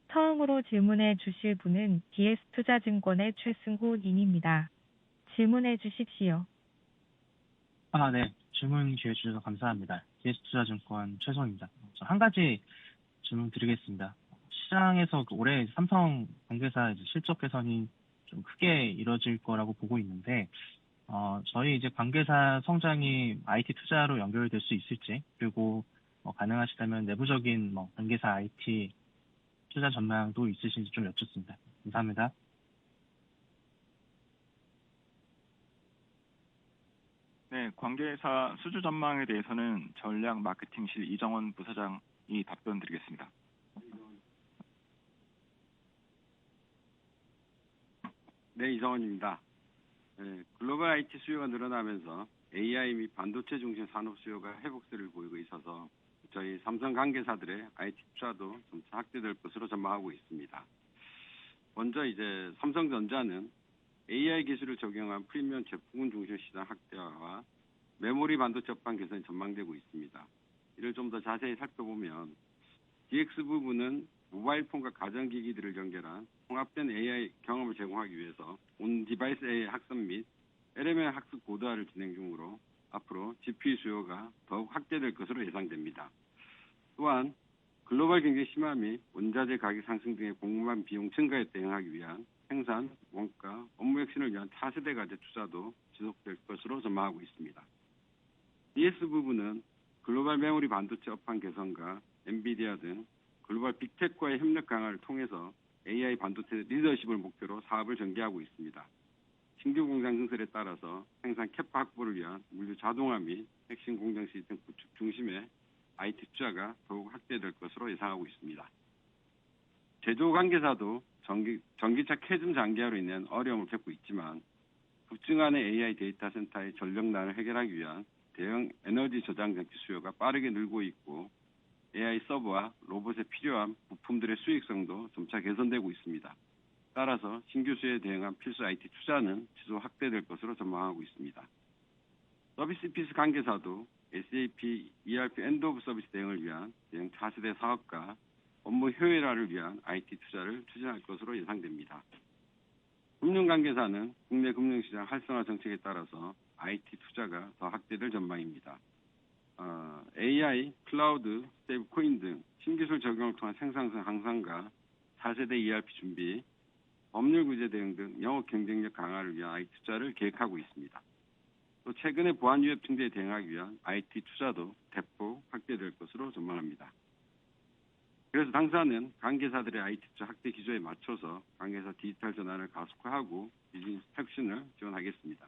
처음으로 질문해 주실 분은 DS투자증권의 최승호 님입니다. 질문해 주십시오. 네. 질문 기회 주셔서 감사합니다. DS투자증권 최성입니다. 한 가지 질문 드리겠습니다. 시장에서 올해 삼성 관계사 실적 개선이 좀 크게 이뤄질 거라고 보고 있는데, 저희 이제 관계사 성장이 IT 투자로 연결될 수 있을지, 그리고 가능하시다면 내부적인 관계사 IT 투자 전망도 있으신지 좀 여쭙습니다. 감사합니다. 네, 관계사 수주 전망에 대해서는 전략 마케팅실 이정원 부사장이 답변 드리겠습니다. 네, 이정원입니다. 글로벌 IT 수요가 늘어나면서 AI 및 반도체 중심 산업 수요가 회복세를 보이고 있어서 저희 삼성 관계사들의 IT 투자도 점차 확대될 것으로 전망하고 있습니다. 먼저 이제 삼성전자는 AI 기술을 적용한 프리미엄 제품 중심 시장 확대화와 메모리 반도체 업황 개선이 전망되고 있습니다. 이를 좀 더 자세히 살펴보면 DX 부분은 모바일 폰과 가전기기들을 연결한 통합된 AI 경험을 제공하기 위해서 온 디바이스 AI 학습 및 LML 학습 고도화를 진행 중으로 앞으로 GPU 수요가 더욱 확대될 것으로 예상됩니다. 또한 글로벌 경제 심화 및 원자재 가격 상승 등의 공급망 비용 증가에 대응하기 위한 생산, 원가, 업무 혁신을 위한 차세대 과제 투자도 지속될 것으로 전망하고 있습니다. DS 부분은 글로벌 메모리 반도체 업황 개선과 엔비디아 등 글로벌 빅테크와의 협력 강화를 통해서 AI 반도체 리더십을 목표로 사업을 전개하고 있습니다. 신규 공장 증설에 따라서 생산 캐파 확보를 위한 물류 자동화 및 핵심 공장 시스템 구축 중심의 IT 투자가 더욱 확대될 것으로 예상하고 있습니다. 제조 관계사도 전기차 캐즘 장기화로 인한 어려움을 겪고 있지만 급증하는 AI 데이터 센터의 전력난을 해결하기 위한 대형 에너지 저장 장치 수요가 빠르게 늘고 있고 AI 서버와 로봇에 필요한 부품들의 수익성도 점차 개선되고 있습니다. 따라서 신규 수요에 대응한 필수 IT 투자는 지속 확대될 것으로 전망하고 있습니다. 서비스 피스 관계사도 SAP ERP 엔드 오브 서비스 대응을 위한 대형 차세대 사업과 업무 효율화를 위한 IT 투자를 추진할 것으로 예상됩니다. 금융관계사는 국내 금융시장 활성화 정책에 따라서 IT 투자가 더 확대될 전망입니다. AI, 클라우드, 스테이블코인 등 신기술 적용을 통한 생산성 향상과 4세대 ERP 준비, 법률 구제 대응 등 영업 경쟁력 강화를 위한 IT 투자를 계획하고 있습니다. 또 최근의 보안 위협 증대에 대응하기 위한 IT 투자도 대폭 확대될 것으로 전망합니다. 그래서 당사는 관계사들의 IT 투자 확대 기조에 맞춰서 관계사 디지털 전환을 가속화하고 비즈니스 혁신을 지원하겠습니다.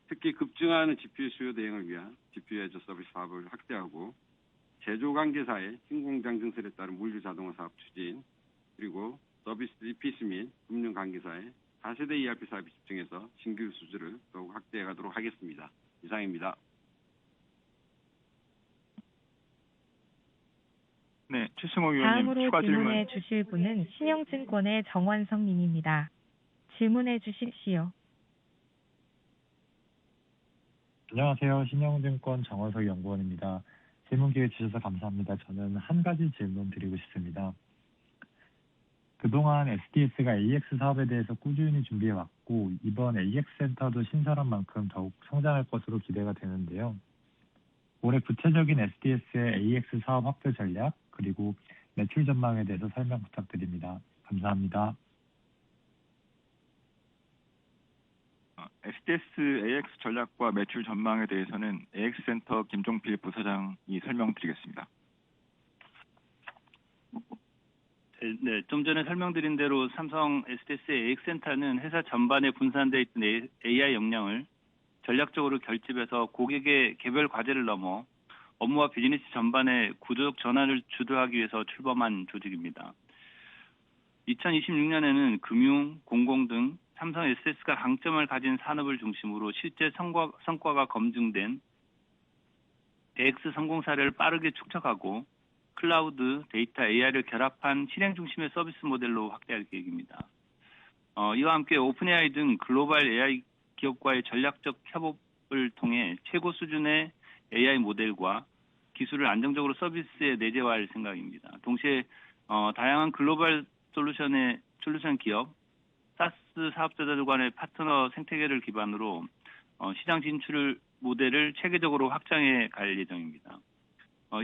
특히 급증하는 GPU 수요 대응을 위한 GPU 애저 서비스 사업을 확대하고 제조 관계사의 신공장 증설에 따른 물류 자동화 사업 추진, 그리고 서비스 EPC 및 금융 관계사의 4세대 ERP 사업에 집중해서 신규 수주를 더욱 확대해 가도록 하겠습니다. 이상입니다. 네, 최승호 위원님 다음으로 추가 질문. 질문해 주실 분은 신영증권의 정원성 님입니다. 질문해 주십시오. 안녕하세요. 신영증권 정원석 연구원입니다. 질문 기회 주셔서 감사합니다. 저는 한 가지 질문 드리고 싶습니다. 그동안 SDS가 AX 사업에 대해서 꾸준히 준비해왔고 이번 AX 센터도 신설한 만큼 더욱 성장할 것으로 기대가 되는데요. 올해 구체적인 SDS의 AX 사업 확대 전략 그리고 매출 전망에 대해서 설명 부탁드립니다. 감사합니다. SDS AX 전략과 매출 전망에 대해서는 AX 센터 김종필 부사장이 설명드리겠습니다. 네, 좀 전에 설명드린 대로 삼성 SDS AX 센터는 회사 전반에 분산되어 있던 AI 역량을 전략적으로 결집해서 고객의 개별 과제를 넘어 업무와 비즈니스 전반의 구조적 전환을 주도하기 위해서 출범한 조직입니다. 2026년에는 금융, 공공 등 삼성 SDS가 강점을 가진 산업을 중심으로 실제 성과가 검증된 AX 성공 사례를 빠르게 축적하고 클라우드, 데이터, AI를 결합한 실행 중심의 서비스 모델로 확대할 계획입니다. 이와 함께 오픈AI 등 글로벌 AI 기업과의 전략적 협업을 통해 최고 수준의 AI 모델과 기술을 안정적으로 서비스에 내재화할 생각입니다. 동시에 다양한 글로벌 솔루션 기업, 사스 사업자들 간의 파트너 생태계를 기반으로 시장 진출 모델을 체계적으로 확장해 갈 예정입니다.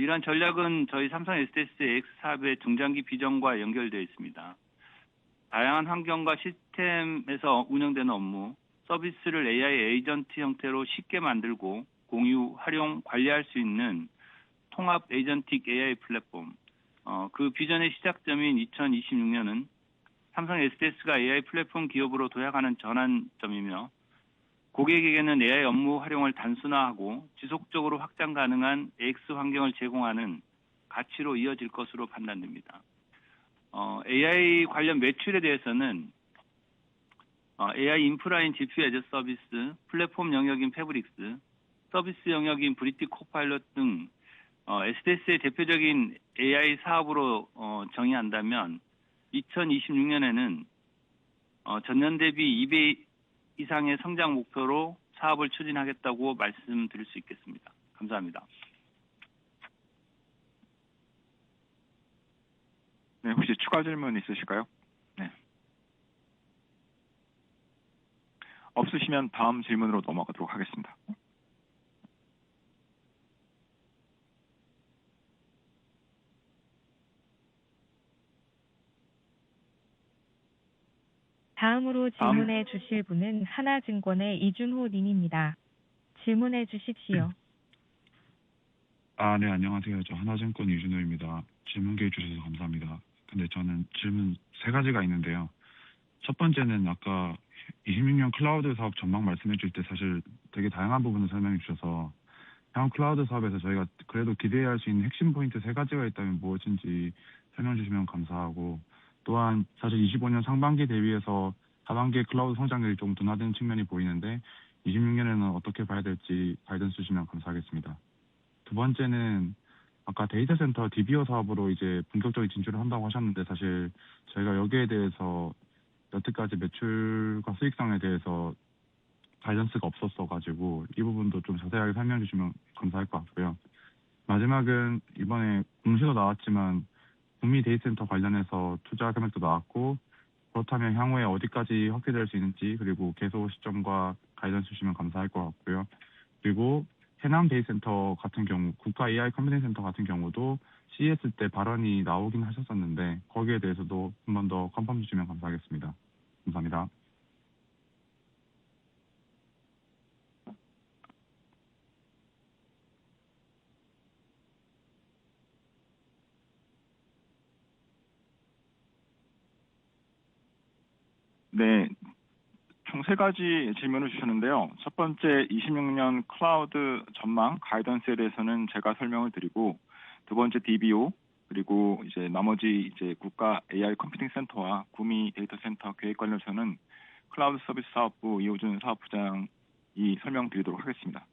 이러한 전략은 저희 삼성 SDS AX 사업의 중장기 비전과 연결되어 있습니다. 다양한 환경과 시스템에서 운영되는 업무, 서비스를 AI 에이전트 형태로 쉽게 만들고 공유, 활용, 관리할 수 있는 통합 에이전틱 AI 플랫폼. 그 비전의 시작점인 2026년은 삼성 SDS가 AI 플랫폼 기업으로 도약하는 전환점이며 고객에게는 AI 업무 활용을 단순화하고 지속적으로 확장 가능한 AX 환경을 제공하는 가치로 이어질 것으로 판단됩니다. AI 관련 매출에 대해서는 AI 인프라인 GPU 애저 서비스, 플랫폼 영역인 패브릭스, 서비스 영역인 브리티 코파일럿 등 SDS의 대표적인 AI 사업으로 정의한다면 2026년에는 전년 대비 2배 이상의 성장 목표로 사업을 추진하겠다고 말씀드릴 수 있겠습니다. 감사합니다. 네, 혹시 추가 질문 있으실까요? 네. 없으시면 다음 질문으로 넘어가도록 하겠습니다. 다음으로 질문해 주실 분은 하나증권의 이준호 님입니다. 질문해 주십시오. 네, 안녕하세요. 저 하나증권 이준호입니다. 질문 기회 주셔서 감사합니다. 근데 저는 질문 3가지가 있는데요. 첫 번째는 아까 26년 클라우드 사업 전망 말씀해 주실 때 사실 되게 다양한 부분을 설명해 주셔서 향후 클라우드 사업에서 저희가 그래도 기대할 수 있는 핵심 포인트 3가지가 있다면 무엇인지 설명 주시면 감사하고, 또한 사실 25년 상반기 대비해서 하반기의 클라우드 성장률이 좀 둔화되는 측면이 보이는데 26년에는 어떻게 봐야 될지 가이던스 주시면 감사하겠습니다. 두 번째는 아까 데이터 센터 DBO 사업으로 이제 본격적인 진출을 한다고 하셨는데 사실 저희가 여기에 대해서 여태까지 매출과 수익성에 대해서 가이던스가 없었어가지고 이 부분도 좀 자세하게 설명해 주시면 감사할 것 같고요. 마지막은 이번에 공시도 나왔지만 북미 데이터 센터 관련해서 투자 금액도 나왔고, 그렇다면 향후에 어디까지 확대될 수 있는지 그리고 개소 시점과 가이던스 주시면 감사할 것 같고요. 그리고 해남 데이터 센터 같은 경우, 국가 AI 컴퓨팅 센터 같은 경우도 CES 때 발언이 나오긴 하셨었는데 거기에 대해서도 한 번 더 컨펌 주시면 감사하겠습니다. 감사합니다. 네, 총 3가지 질문을 주셨는데요. 첫 번째 26년 클라우드 전망 가이던스에 대해서는 제가 설명을 드리고, 두 번째 DBO, 그리고 이제 나머지 이제 국가 AI 컴퓨팅 센터와 구미 데이터 센터 계획 관련해서는 클라우드 서비스 사업부 이호준 사업부장이 설명드리도록 하겠습니다.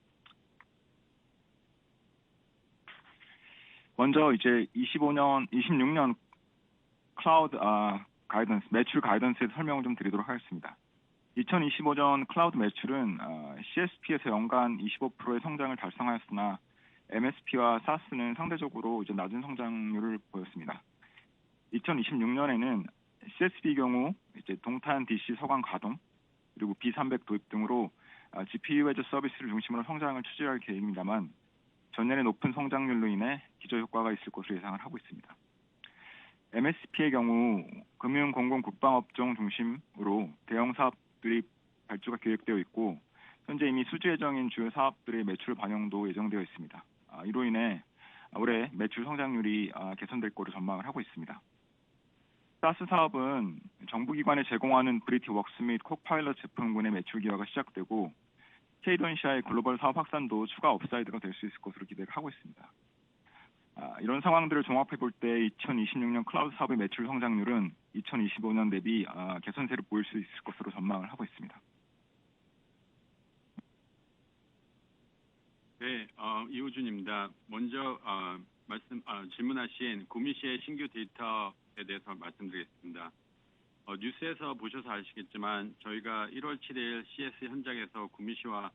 먼저 이제 26년 클라우드 가이던스, 매출 가이던스에 설명을 좀 드리도록 하겠습니다. 2025년 클라우드 매출은 CSP에서 연간 25%의 성장을 달성하였으나 MSP와 SaaS는 상대적으로 이제 낮은 성장률을 보였습니다. 2026년에는 CSP 경우 이제 동탄 DC 서관 가동 그리고 B300 도입 등으로 GPU 해저 서비스를 중심으로 성장을 추진할 계획입니다만 전년의 높은 성장률로 인해 기저 효과가 있을 것으로 예상을 하고 있습니다. MSP의 경우 금융, 공공, 국방업종 중심으로 대형 사업들이 발주가 계획되어 있고 현재 이미 수주 예정인 주요 사업들의 매출 반영도 예정되어 있습니다. 이로 인해 올해 매출 성장률이 개선될 것으로 전망을 하고 있습니다. 사스 사업은 정부기관에 제공하는 브리티 웍스 및 콕파일럿 제품군의 매출 기여가 시작되고 K던시아의 글로벌 사업 확산도 추가 업사이드가 될 수 있을 것으로 기대를 하고 있습니다. 이런 상황들을 종합해 볼 때 2026년 클라우드 사업의 매출 성장률은 2025년 대비 개선세를 보일 수 있을 것으로 전망을 하고 있습니다. 네, 이호준입니다. 먼저 질문하신 구미시의 신규 데이터에 대해서 말씀드리겠습니다. 뉴스에서 보셔서 아시겠지만 저희가 1월 7일 CS 현장에서 구미시와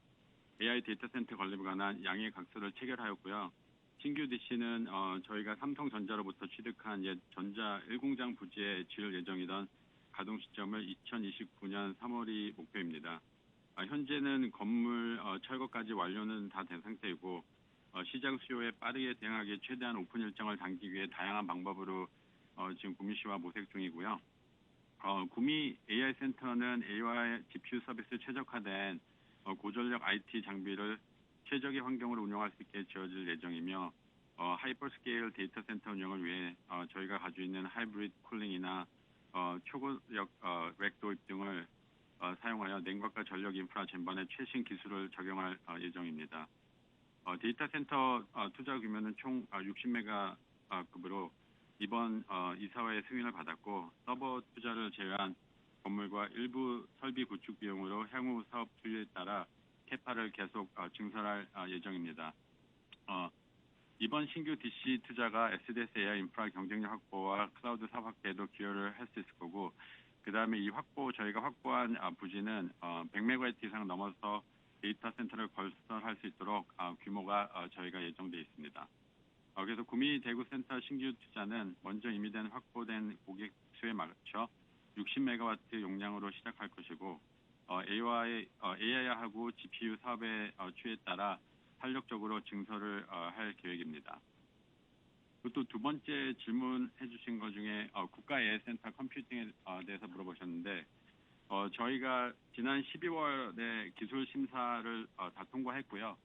AI 데이터 센터 건립에 관한 양해 각서를 체결하였고요. 신규 DC는 저희가 삼성전자로부터 취득한 옛 전자 1공장 부지에 지을 예정이던 가동 시점을 2029년 3월이 목표입니다. 현재는 건물 철거까지 완료는 다 된 상태이고 시장 수요에 빠르게 대응하기 최대한 오픈 일정을 당기기 위해 다양한 방법으로 지금 구미시와 모색 중이고요. 구미 AI 센터는 AI GPU 서비스 최적화된 고전력 IT 장비를 최적의 환경으로 운영할 수 있게 지어질 예정이며 하이퍼스케일 데이터 센터 운영을 위해 저희가 가지고 있는 하이브리드 쿨링이나 초고력 렉 도입 등을 사용하여 냉각과 전력 인프라 전반에 최신 기술을 적용할 예정입니다. 데이터 센터 투자 규모는 총 60메가급으로 이번 이사회의 승인을 받았고 서버 투자를 제외한 건물과 일부 설비 구축 비용으로 향후 사업 수요에 따라 캐파를 계속 증설할 예정입니다. 이번 신규 DC 투자가 SDS AI 인프라 경쟁력 확보와 클라우드 사업 확대에도 기여를 할 수 있을 거고 그 다음에 이 저희가 확보한 부지는 100MW 이상 넘어서 데이터 센터를 건설할 수 있도록 규모가 저희가 예정되어 있습니다. 그래서 구미 대구 센터 신규 투자는 먼저 이미 확보된 고객 수에 맞춰 60MW 용량으로 시작할 것이고 AI하고 GPU 사업의 추이에 따라 탄력적으로 증설을 할 계획입니다. 또 두 번째 질문해 주신 것 중에 국가 AI 센터 컴퓨팅에 대해서 물어보셨는데 저희가 지난 12월에 기술 심사를 다 통과했고요.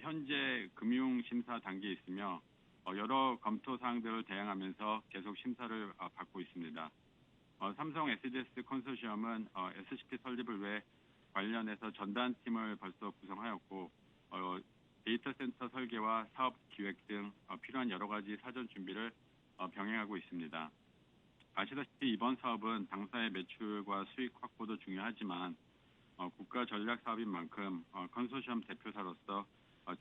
현재 금융 심사 단계에 있으며 여러 검토 사항들을 대응하면서 계속 심사를 받고 있습니다. 삼성 SDS 컨소시엄은 SCP 설립을 위해 관련해서 전담팀을 벌써 구성하였고 데이터 센터 설계와 사업 기획 등 필요한 여러 가지 사전 준비를 병행하고 있습니다. 아시다시피 이번 사업은 당사의 매출과 수익 확보도 중요하지만 국가 전략 사업인 만큼 컨소시엄 대표사로서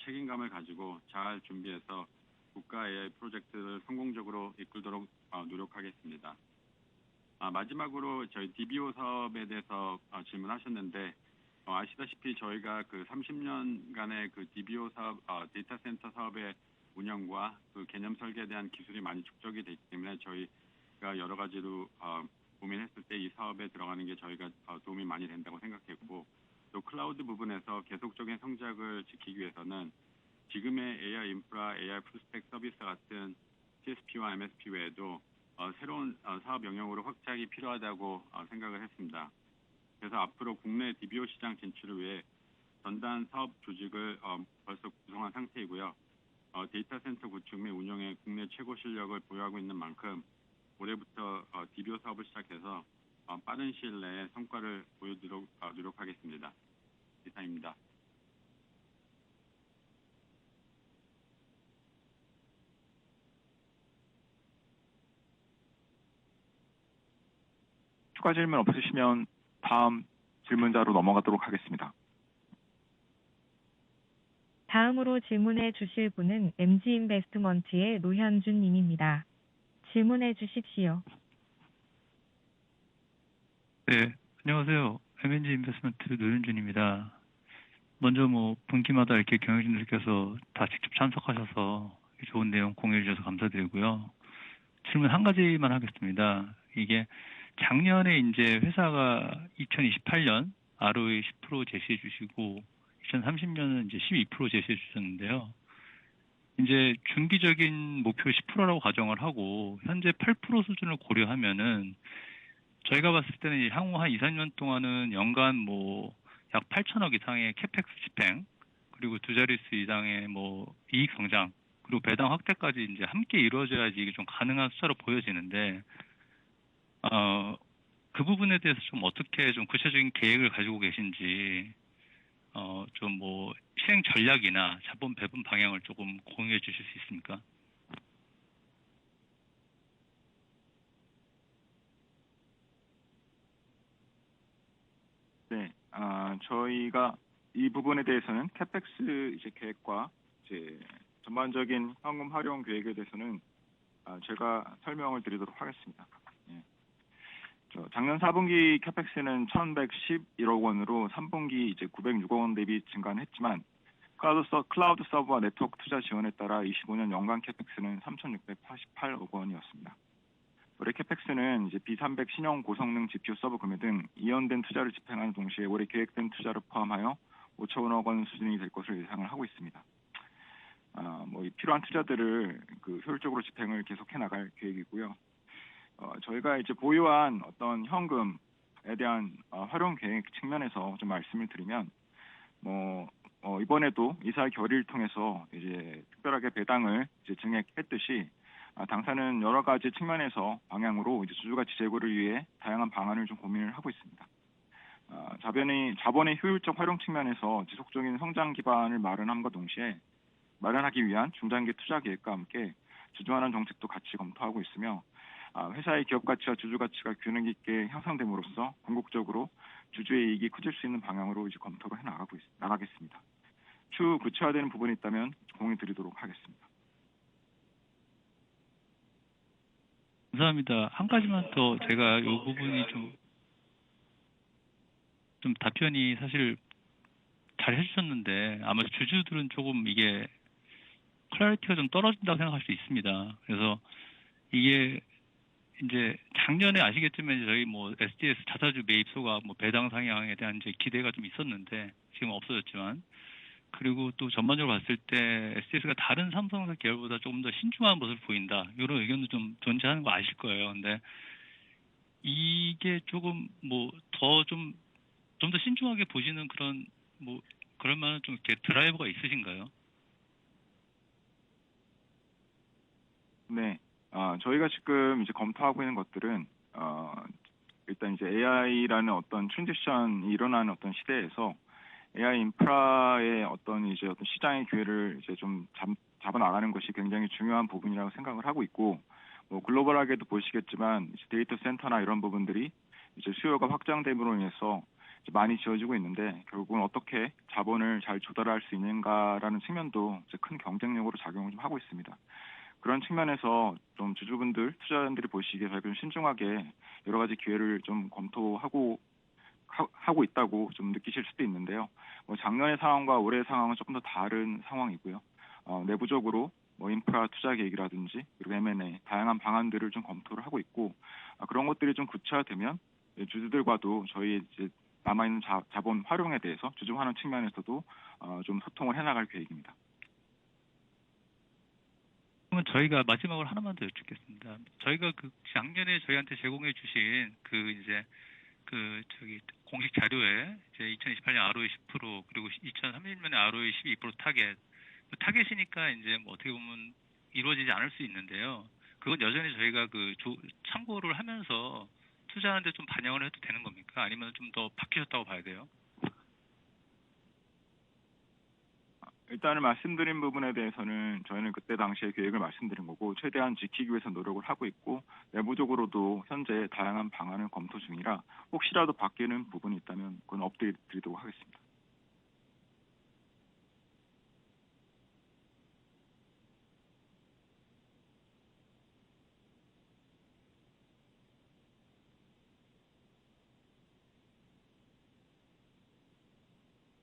책임감을 가지고 잘 준비해서 국가 AI 프로젝트를 성공적으로 이끌도록 노력하겠습니다. 마지막으로 저희 DBO 사업에 대해서 질문하셨는데 아시다시피 저희가 그 30년간의 그 DBO 사업, 데이터 센터 사업의 운영과 그 개념 설계에 대한 기술이 많이 축적이 되기 때문에 저희가 여러 가지로 고민했을 때 이 사업에 들어가는 게 저희가 도움이 많이 된다고 생각했고 또 클라우드 부분에서 계속적인 성장을 지키기 위해서는 지금의 AI 인프라, AI 풀스택 서비스 같은 CSP와 MSP 외에도 새로운 사업 영역으로 확장이 필요하다고 생각을 했습니다. 그래서 앞으로 국내 DBO 시장 진출을 위해 전담 사업 조직을 벌써 구성한 상태이고요. 데이터 센터 구축 및 운영에 국내 최고 실력을 보유하고 있는 만큼 올해부터 DBO 사업을 시작해서 빠른 시일 내에 성과를 보여드리도록 노력하겠습니다. 이상입니다. 추가 질문 없으시면 다음 질문자로 넘어가도록 하겠습니다. 다음으로 질문해 주실 분은 MG인베스트먼트의 노현준 님입니다. 질문해 주십시오. 네, 안녕하세요. MNG 인베스트먼트 노현준입니다. 먼저 분기마다 이렇게 경영진들께서 다 직접 참석하셔서 좋은 내용 공유해 주셔서 감사드리고요. 질문 한 가지만 하겠습니다. 이게 작년에 이제 회사가 2028년 ROE 10% 제시해 주시고 2030년은 이제 12% 제시해 주셨는데요. 이제 중기적인 목표 10%라고 가정을 하고 현재 8% 수준을 고려하면은 저희가 봤을 때는 향후 한 2, 3년 동안은 연간 뭐 약 8천억 이상의 캐펙스 집행, 그리고 두 자릿수 이상의 뭐 이익 성장, 그리고 배당 확대까지 이제 함께 이루어져야지 이게 좀 가능한 숫자로 보여지는데, 그 부분에 대해서 좀 어떻게 좀 구체적인 계획을 가지고 계신지, 좀 뭐 실행 전략이나 자본 배분 방향을 조금 공유해 주실 수 있습니까? 네, 저희가 이 부분에 대해서는 캐펙스 이제 계획과 이제 전반적인 현금 활용 계획에 대해서는 제가 설명을 드리도록 하겠습니다. 예. 작년 4분기 캐펙스는 1,111억 원으로 3분기 이제 906억 원 대비 증가는 했지만 클라우드 서버와 네트워크 투자 지원에 따라 25년 연간 캐펙스는 3,688억 원이었습니다. 올해 캐펙스는 이제 B300 신형 고성능 GPU 서버 구매 등 이연된 투자를 집행하는 동시에 올해 계획된 투자를 포함하여 5천억 원 수준이 될 것을 예상을 하고 있습니다. 뭐 필요한 투자들을 그 효율적으로 집행을 계속해 나갈 계획이고요. 저희가 이제 보유한 어떤 현금에 대한 활용 계획 측면에서 좀 말씀을 드리면, 이번에도 이사 결의를 통해서 이제 특별하게 배당을 이제 증액했듯이 당사는 여러 가지 측면에서 방향으로 이제 주주가치 제고를 위해 다양한 방안을 좀 고민을 하고 있습니다. 자본의 효율적 활용 측면에서 지속적인 성장 기반을 마련함과 동시에 마련하기 위한 중장기 투자 계획과 함께 주주환원 정책도 같이 검토하고 있으며, 회사의 기업 가치와 주주 가치가 균형 있게 향상됨으로써 궁극적으로 주주의 이익이 커질 수 있는 방향으로 이제 검토를 나가겠습니다. 추후 구체화되는 부분이 있다면 공유 드리도록 하겠습니다. 감사합니다. 한 가지만 더 제가 이 부분이 좀 답변이 사실 잘 해주셨는데 아마 주주들은 조금 이게 클래리티가 좀 떨어진다고 생각할 수 있습니다. 그래서 이게 이제 작년에 아시겠지만 저희 뭐 SDS 자사주 매입소가 뭐 배당 상향에 대한 이제 기대가 좀 있었는데 지금 없어졌지만, 그리고 또 전반적으로 봤을 때 SDS가 다른 삼성전자 계열보다 조금 더 신중한 모습을 보인다, 이런 의견도 좀 존재하는 거 아실 거예요. 근데 이게 조금 뭐 좀 더 신중하게 보시는 그런 뭐 그럴 만한 좀 이렇게 드라이버가 있으신가요? 네, 저희가 지금 이제 검토하고 있는 것들은 일단 이제 AI라는 어떤 트랜지션이 일어나는 어떤 시대에서 AI 인프라의 어떤 시장의 기회를 이제 좀 잡아 나가는 것이 굉장히 중요한 부분이라고 생각을 하고 있고, 뭐 글로벌하게도 보시겠지만 이제 데이터 센터나 이런 부분들이 이제 수요가 확장됨으로 인해서 이제 많이 지어지고 있는데, 결국은 어떻게 자본을 잘 조달할 수 있는가라는 측면도 이제 큰 경쟁력으로 작용을 좀 하고 있습니다. 그런 측면에서 좀 주주분들, 투자자들이 보시기에 저희가 좀 신중하게 여러 가지 기회를 좀 검토하고 있다고 좀 느끼실 수도 있는데요. 작년의 상황과 올해의 상황은 조금 더 다른 상황이고요. 내부적으로 뭐 인프라 투자 계획이라든지 그리고 M&A 다양한 방안들을 좀 검토를 하고 있고, 그런 것들이 좀 구체화되면 주주들과도 저희 이제 남아있는 자본 활용에 대해서 주주 환원 측면에서도 좀 소통을 해나갈 계획입니다. 그러면 저희가 마지막으로 하나만 더 여쭙겠습니다. 저희가 그 작년에 저희한테 제공해 주신 공식 자료에 이제 2028년 ROE 10% 그리고 2030년에 ROE 12% 타겟이니까 이제 뭐 어떻게 보면 이루어지지 않을 수 있는데요. 그건 여전히 저희가 참고를 하면서 투자하는데 좀 반영을 해도 되는 겁니까? 아니면 좀 더 바뀌셨다고 봐야 돼요? 일단은 말씀드린 부분에 대해서는 저희는 그때 당시에 계획을 말씀드린 거고 최대한 지키기 위해서 노력을 하고 있고, 내부적으로도 현재 다양한 방안을 검토 중이라 혹시라도 바뀌는 부분이 있다면 그건 업데이트 드리도록 하겠습니다.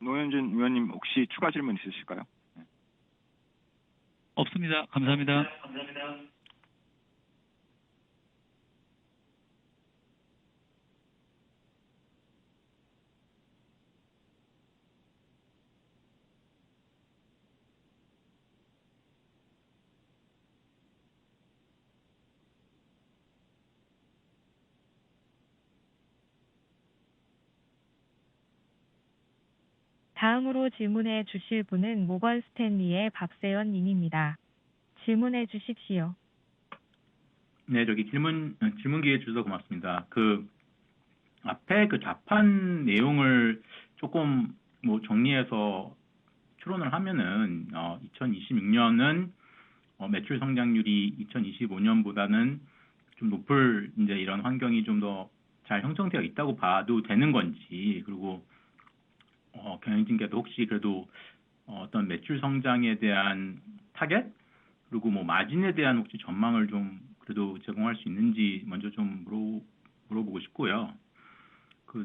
노현진 의원님 혹시 추가 질문 있으실까요? 없습니다. 감사합니다. 다음으로 질문해 주실 분은 모건 스탠리의 박세연 님입니다. 질문해 주십시오. 네, 질문 기회 주셔서 고맙습니다. 앞에 자판 내용을 조금 정리해서 추론을 하면은, 2026년은 매출 성장률이 2025년보다는 좀 높을 이런 환경이 좀 더 잘 형성되어 있다고 봐도 되는 건지, 그리고 경영진께도 혹시 그래도 어떤 매출 성장에 대한 타겟, 그리고 마진에 대한 혹시 전망을 좀 그래도 제공할 수 있는지 먼저 좀 물어보고 싶고요.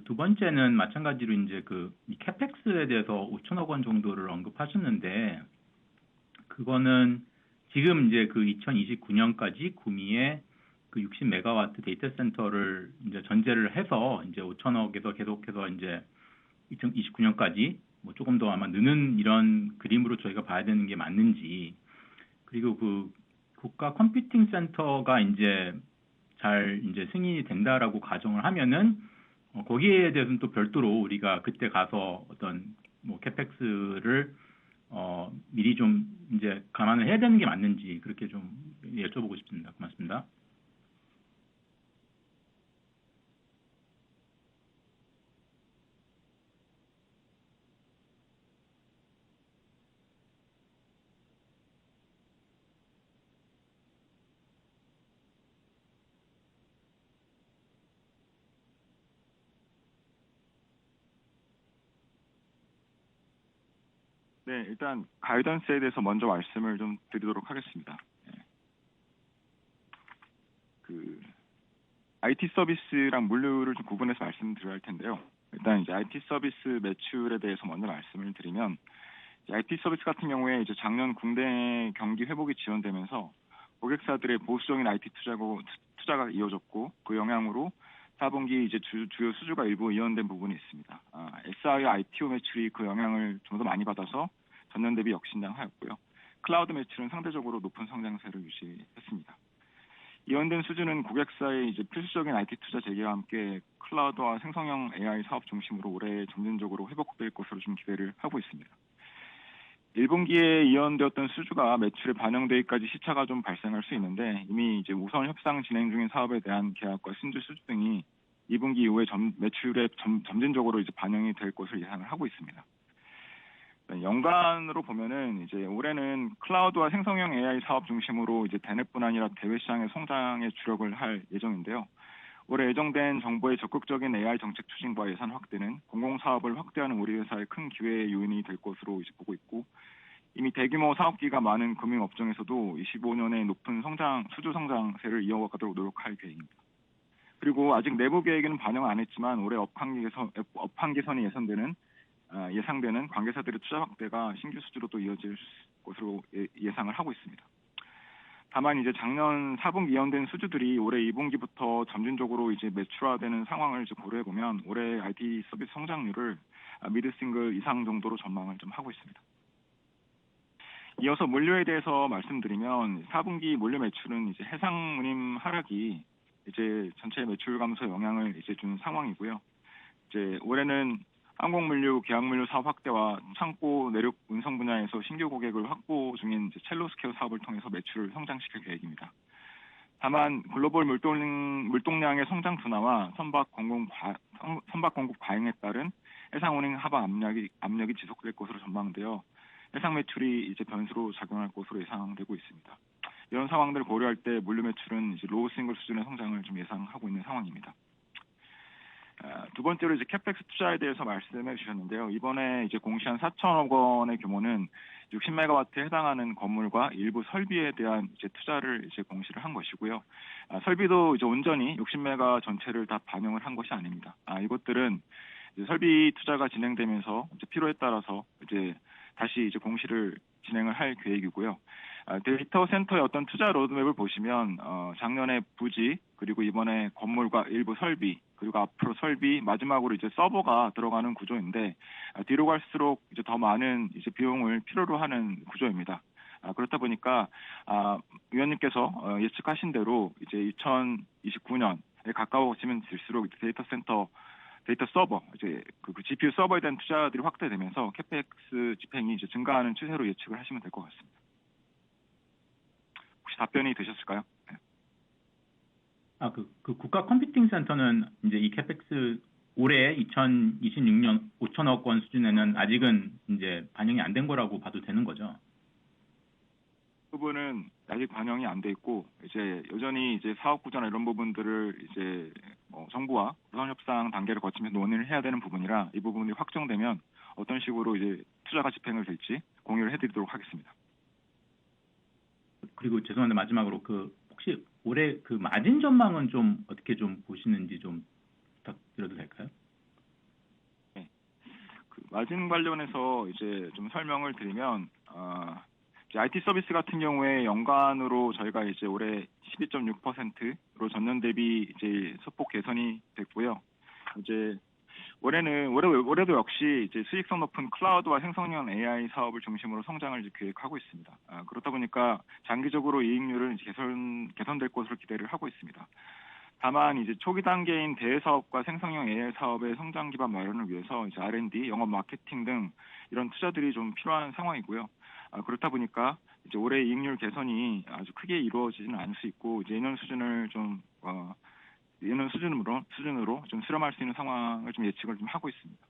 두 번째는 마찬가지로 이 캐펙스에 대해서 5천억 원 정도를 언급하셨는데, 그거는 지금 2029년까지 구미에 60메가와트 데이터 센터를 전제를 해서 5천억에서 계속해서 2029년까지 조금 더 아마 느는 이런 그림으로 저희가 봐야 되는 게 맞는지, 그리고 국가 컴퓨팅 센터가 잘 승인이 된다라고 가정을 하면은 거기에 대해서는 또 별도로 우리가 그때 가서 어떤 캐펙스를 미리 좀 감안을 해야 되는 게 맞는지 그렇게 좀 여쭤보고 싶습니다. 고맙습니다. 네, 일단 가이던스에 대해서 먼저 말씀을 좀 드리도록 하겠습니다. IT 서비스랑 물류를 좀 구분해서 말씀드려야 할 텐데요. 일단 IT 서비스 매출에 대해서 먼저 말씀을 드리면, IT 서비스 같은 경우에 작년 국내 경기 회복이 지연되면서 고객사들의 보수적인 IT 투자가 이어졌고, 그 영향으로 4분기 주요 수주가 일부 이연된 부분이 있습니다. SI ITO 매출이 그 영향을 좀 더 많이 받아서 전년 대비 역신장하였고요. 클라우드 매출은 상대적으로 높은 성장세를 유지했습니다. 이연된 수주는 고객사의 필수적인 IT 투자 재개와 함께 클라우드와 생성형 AI 사업 중심으로 올해 점진적으로 회복될 것으로 좀 기대를 하고 있습니다. 1분기에 이연되었던 수주가 매출에 반영되기까지 시차가 좀 발생할 수 있는데, 이미 우선 협상 진행 중인 사업에 대한 계약과 신주 수주 등이 2분기 이후에 매출에 점진적으로 반영이 될 것을 예상을 하고 있습니다. 연간으로 보면은 올해는 클라우드와 생성형 AI 사업 중심으로 대내뿐 아니라 대외 시장의 성장에 주력을 할 예정인데요. 올해 예정된 정부의 적극적인 AI 정책 추진과 예산 확대는 공공사업을 확대하는 우리 회사의 큰 기회의 요인이 될 것으로 보고 있고, 이미 대규모 사업기가 많은 금융업종에서도 25년에 높은 수주 성장세를 이어가도록 노력할 계획입니다. 그리고 아직 내부 계획에는 반영 안 했지만 올해 업황 개선이 예상되는 관계사들의 투자 확대가 신규 수주로도 이어질 것으로 예상을 하고 있습니다. 다만 작년 4분기 이연된 수주들이 올해 2분기부터 점진적으로 매출화되는 상황을 고려해 보면 올해 IT 서비스 성장률을 미드 싱글 이상 정도로 전망을 좀 하고 있습니다. 이어서 물류에 대해서 말씀드리면 4분기 물류 매출은 해상 운임 하락이 전체 매출 감소 영향을 준 상황이고요. 올해는 항공물류, 계약물류 사업 확대와 창고 내륙 운송 분야에서 신규 고객을 확보 중인 첼로스케어 사업을 통해서 매출을 성장시킬 계획입니다. 다만 글로벌 물동량의 성장 둔화와 선박 공급 과잉에 따른 해상 운임 하방 압력이 지속될 것으로 전망되어 해상 매출이 변수로 작용할 것으로 예상되고 있습니다. 이런 상황들을 고려할 때 물류 매출은 로우 싱글 수준의 성장을 좀 예상하고 있는 상황입니다. 두 번째로 캐펙스 투자에 대해서 말씀해 주셨는데요. 이번에 공시한 4천억 원의 규모는 60메가와트에 해당하는 건물과 일부 설비에 대한 투자를 공시를 한 것이고요. 설비도 온전히 60메가 전체를 다 반영을 한 것이 아닙니다. 이것들은 설비 투자가 진행되면서 필요에 따라서 다시 공시를 진행을 할 계획이고요. 데이터 센터의 어떤 투자 로드맵을 보시면 작년에 부지, 그리고 이번에 건물과 일부 설비, 그리고 앞으로 설비, 마지막으로 서버가 들어가는 구조인데, 뒤로 갈수록 더 많은 비용을 필요로 하는 구조입니다. 그렇다 보니까 위원님께서 예측하신 대로 2029년에 가까워지면 될수록 데이터 센터 데이터 서버, 이제 그 GPU 서버에 대한 투자들이 확대되면서 캐펙스 집행이 이제 증가하는 추세로 예측을 하시면 될 것 같습니다. 혹시 답변이 되셨을까요? 네. 그 국가 컴퓨팅 센터는 이제 이 캐펙스 올해 2026년 5천억 원 수준에는 아직은 이제 반영이 안 된 거라고 봐도 되는 거죠. 부분은 아직 반영이 안 돼 있고 이제 여전히 이제 사업 구조나 이런 부분들을 이제 정부와 우선 협상 단계를 거치면서 논의를 해야 되는 부분이라 이 부분이 확정되면 어떤 식으로 이제 투자가 집행을 될지 공유를 해드리도록 하겠습니다. 그리고 죄송한데 마지막으로 그 혹시 올해 그 마진 전망은 좀 어떻게 좀 보시는지 좀 부탁드려도 될까요? 네. 그 마진 관련해서 이제 좀 설명을 드리면 이제 IT 서비스 같은 경우에 연간으로 저희가 이제 올해 12.6%로 전년 대비 이제 소폭 개선이 됐고요. 이제 올해도 역시 이제 수익성 높은 클라우드와 생성형 AI 사업을 중심으로 성장을 이제 계획하고 있습니다. 그렇다 보니까 장기적으로 이익률은 이제 개선될 것으로 기대를 하고 있습니다. 다만 이제 초기 단계인 대외 사업과 생성형 AI 사업의 성장 기반 마련을 위해서 이제 R&D, 영업 마케팅 등 이런 투자들이 좀 필요한 상황이고요. 그렇다 보니까 이제 올해 이익률 개선이 아주 크게 이루어지지는 않을 수 있고 이제 예년 수준을 좀 예년 수준으로 좀 수렴할 수 있는 상황을 좀 예측을 좀 하고 있습니다.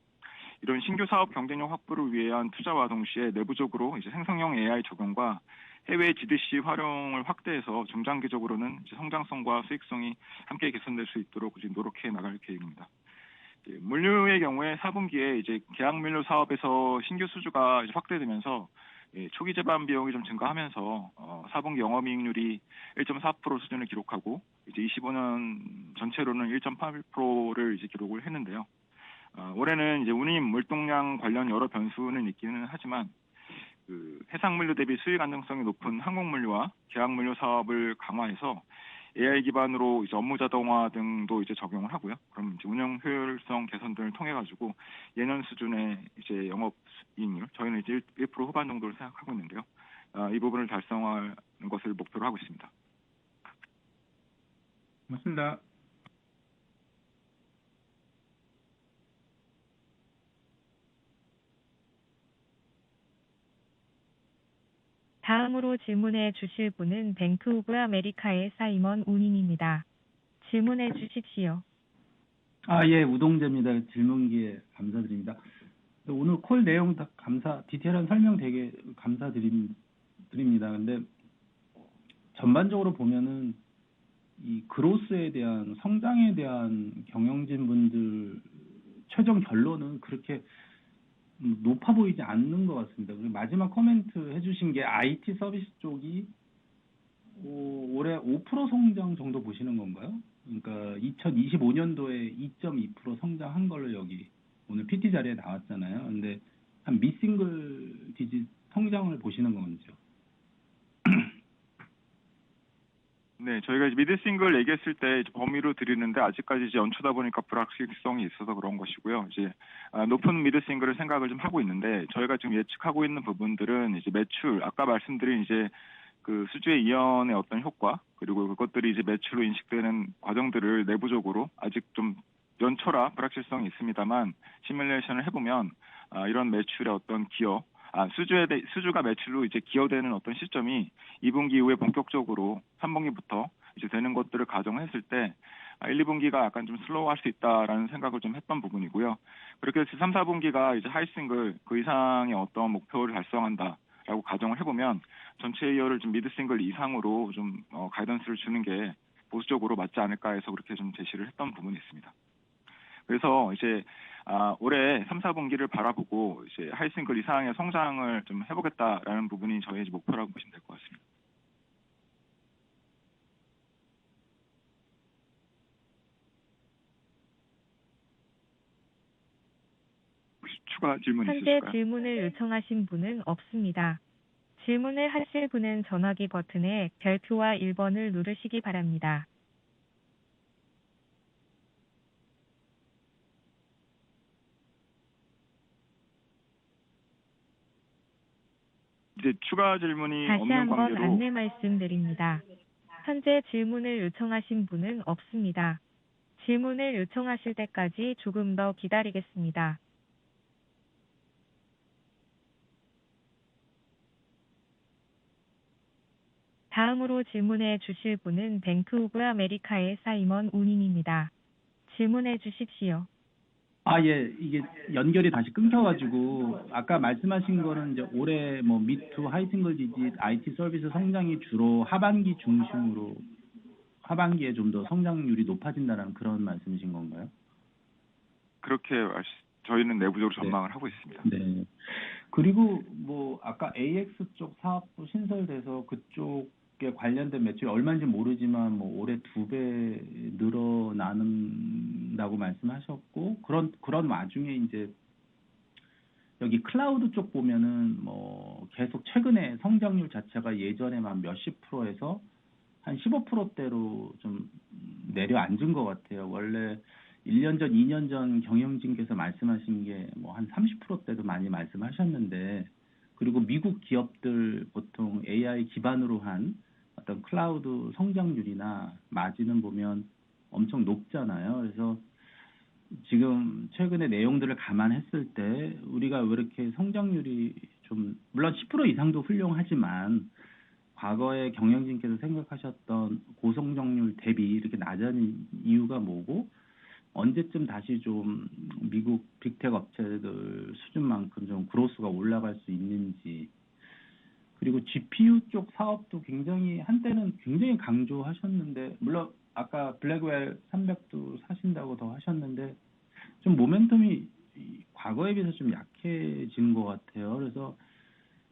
이런 신규 사업 경쟁력 확보를 위한 투자와 동시에 내부적으로 이제 생성형 AI 적용과 해외 GDC 활용을 확대해서 중장기적으로는 이제 성장성과 수익성이 함께 개선될 수 있도록 이제 노력해 나갈 계획입니다. 물류의 경우에 4분기에 이제 계약 물류 사업에서 신규 수주가 이제 확대되면서 초기 제반 비용이 좀 증가하면서 4분기 영업이익률이 1.4% 수준을 기록하고 이제 25년 전체로는 1.8%를 이제 기록을 했는데요. 올해는 이제 운임 물동량 관련 여러 변수는 있기는 하지만 그 해상 물류 대비 수익 안정성이 높은 항공 물류와 계약 물류 사업을 강화해서 AI 기반으로 이제 업무 자동화 등도 이제 적용을 하고요. 그럼 이제 운영 효율성 개선 등을 통해 가지고 예년 수준의 이제 영업 이익률 저희는 이제 1% 후반 정도를 생각하고 있는데요. 이 부분을 달성하는 것을 목표로 하고 있습니다. 고맙습니다. 다음으로 질문해 주실 분은 뱅크 오브 아메리카의 사이먼 우님입니다. 질문해 주십시오. 예, 우동재입니다. 질문 기회 감사드립니다. 오늘 콜 내용 다 디테일한 설명 되게 감사드립니다. 근데 전반적으로 보면은 이 그로스에 대한 성장에 대한 경영진 분들 최종 결론은 그렇게 높아 보이지 않는 것 같습니다. 그리고 마지막 코멘트 해주신 게 IT 서비스 쪽이 올해 5% 성장 정도 보시는 건가요? 그러니까 2025년도에 2.2% 성장한 걸로 여기 오늘 PT 자리에 나왔잖아요. 근데 한 미싱글 디짓 성장을 보시는 건지요? 네, 저희가 미드 싱글 얘기했을 때 범위로 드리는데 아직까지 이제 연초다 보니까 불확실성이 있어서 그런 것이고요. 이제 높은 미드 싱글을 생각을 좀 하고 있는데 저희가 지금 예측하고 있는 부분들은 이제 매출, 아까 말씀드린 이제 그 수주의 이연의 어떤 효과 그리고 그것들이 이제 매출로 인식되는 과정들을 내부적으로 아직 좀 연초라 불확실성이 있습니다만 시뮬레이션을 해보면 이런 매출의 어떤 기여 수주가 매출로 이제 기여되는 어떤 시점이 2분기 이후에 본격적으로 3분기부터 이제 되는 것들을 가정했을 때 1, 2분기가 약간 좀 슬로우할 수 있다라는 생각을 좀 했던 부분이고요. 그렇게 해서 3, 4분기가 이제 하이싱글 그 이상의 어떤 목표를 달성한다라고 가정을 해보면 전체 이어를 좀 미드 싱글 이상으로 좀 가이던스를 주는 게 보수적으로 맞지 않을까 해서 그렇게 좀 제시를 했던 부분이 있습니다. 그래서 이제 올해 3, 4분기를 바라보고 이제 하이싱글 이상의 성장을 좀 해보겠다라는 부분이 저희의 목표라고 보시면 될 것 같습니다. 혹시 추가 질문 있으실까요? 현재 질문을 요청하신 분은 없습니다. 질문을 하실 분은 전화기 버튼에 별표와 1번을 누르시기 바랍니다. 이제 추가 질문이 다시 없는 한번 관계로 안내 말씀드립니다. 현재 질문을 요청하신 분은 없습니다. 질문을 요청하실 때까지 조금 더 기다리겠습니다. 다음으로 질문해 주실 분은 뱅크 오브 아메리카의 사이먼 우닝입니다. 질문해 주십시오. 예, 이게 연결이 다시 끊겨가지고 아까 말씀하신 거는 이제 올해 뭐 미투 하이싱글 디짓 IT 서비스 성장이 주로 하반기 중심으로 하반기에 좀 더 성장률이 높아진다는 그런 말씀이신 건가요? 그렇게 저희는 내부적으로 전망을 하고 있습니다. 네. 그리고 뭐 아까 AX 쪽 사업부 신설돼서 그쪽에 관련된 매출이 얼마인지 모르지만 뭐 올해 2배 늘어나는다고 말씀하셨고 그런 와중에 이제 여기 클라우드 쪽 보면은 뭐 계속 최근에 성장률 자체가 예전에만 몇십 프로에서 한 15%대로 좀 내려앉은 것 같아요. 원래 1년 전, 2년 전 경영진께서 말씀하신 게 뭐 한 30%대도 많이 말씀하셨는데, 그리고 미국 기업들 보통 AI 기반으로 한 어떤 클라우드 성장률이나 마진은 보면 엄청 높잖아요. 그래서 지금 최근의 내용들을 감안했을 때 우리가 왜 이렇게 성장률이 좀 물론 10% 이상도 훌륭하지만 과거에 경영진께서 생각하셨던 고성장률 대비 이렇게 낮은 이유가 뭐고, 언제쯤 다시 좀 미국 빅텍 업체들 수준만큼 좀 그로스가 올라갈 수 있는지, 그리고 GPU 쪽 사업도 굉장히 한때는 굉장히 강조하셨는데, 물론 아까 블랙웰 300도 사신다고 더 하셨는데 좀 모멘텀이 과거에 비해서 좀 약해진 것 같아요. 그래서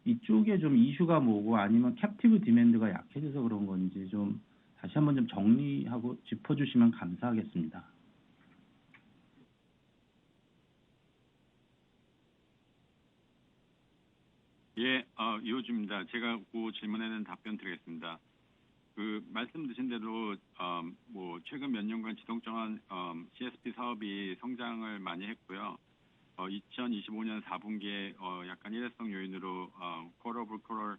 이쪽에 좀 이슈가 뭐고 아니면 캡티브 디맨드가 약해져서 그런 건지 좀 다시 한번 좀 정리하고 짚어주시면 감사하겠습니다. 예, 이호주입니다. 제가 그 질문에는 답변 드리겠습니다. 그 말씀 주신 대로 뭐 최근 몇 년간 지속적인 CSP 사업이 성장을 많이 했고요. 2025년 4분기에 약간 일회성 요인으로 쿼터 오브 쿼터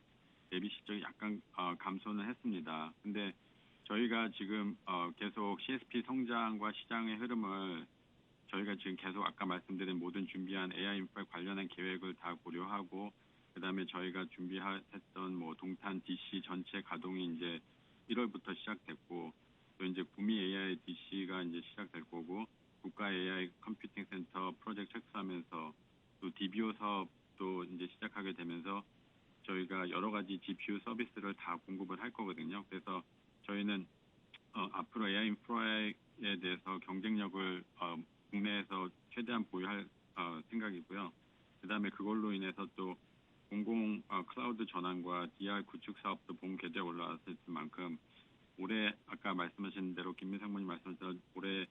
대비 실적이 약간 감소는 했습니다. 근데 저희가 지금 계속 CSP 성장과 시장의 흐름을 저희가 지금 계속 아까 말씀드린 모든 준비한 AI 인프라 관련한 계획을 다 고려하고, 그다음에 저희가 준비했던 뭐 동탄 DC 전체 가동이 이제 1월부터 시작됐고, 또 이제 구미 AI DC가 이제 시작될 거고, 국가 AI 컴퓨팅 센터 프로젝트 착수하면서 또 DBO 사업도 이제 시작하게 되면서 저희가 여러 가지 GPU 서비스를 다 공급을 할 거거든요. 그래서 저희는 앞으로 AI 인프라에 대해서 경쟁력을 국내에서 최대한 보유할 생각이고요. 그다음에 그걸로 인해서 또 공공 클라우드 전환과 DR 구축 사업도 본 궤도에 올라왔을 만큼 올해 아까 말씀하신 대로 김민상 의원님 말씀하신 올해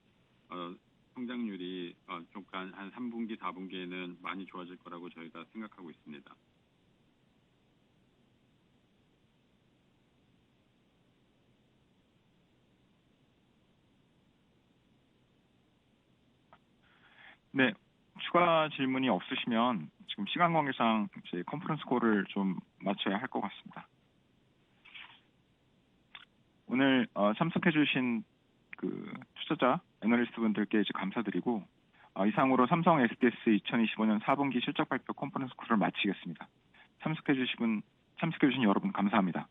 성장률이 조금 한 3분기, 4분기에는 많이 좋아질 거라고 저희가 생각하고 있습니다. 네, 추가 질문이 없으시면 지금 시간 관계상 제 컨퍼런스 콜을 좀 마쳐야 할 것 같습니다. 오늘 참석해주신 그 투자자, 애널리스트 분들께 이제 감사드리고 이상으로 삼성 SDS 2025년 4분기 실적 발표 컨퍼런스 콜을 마치겠습니다. 참석해주신 여러분 감사합니다.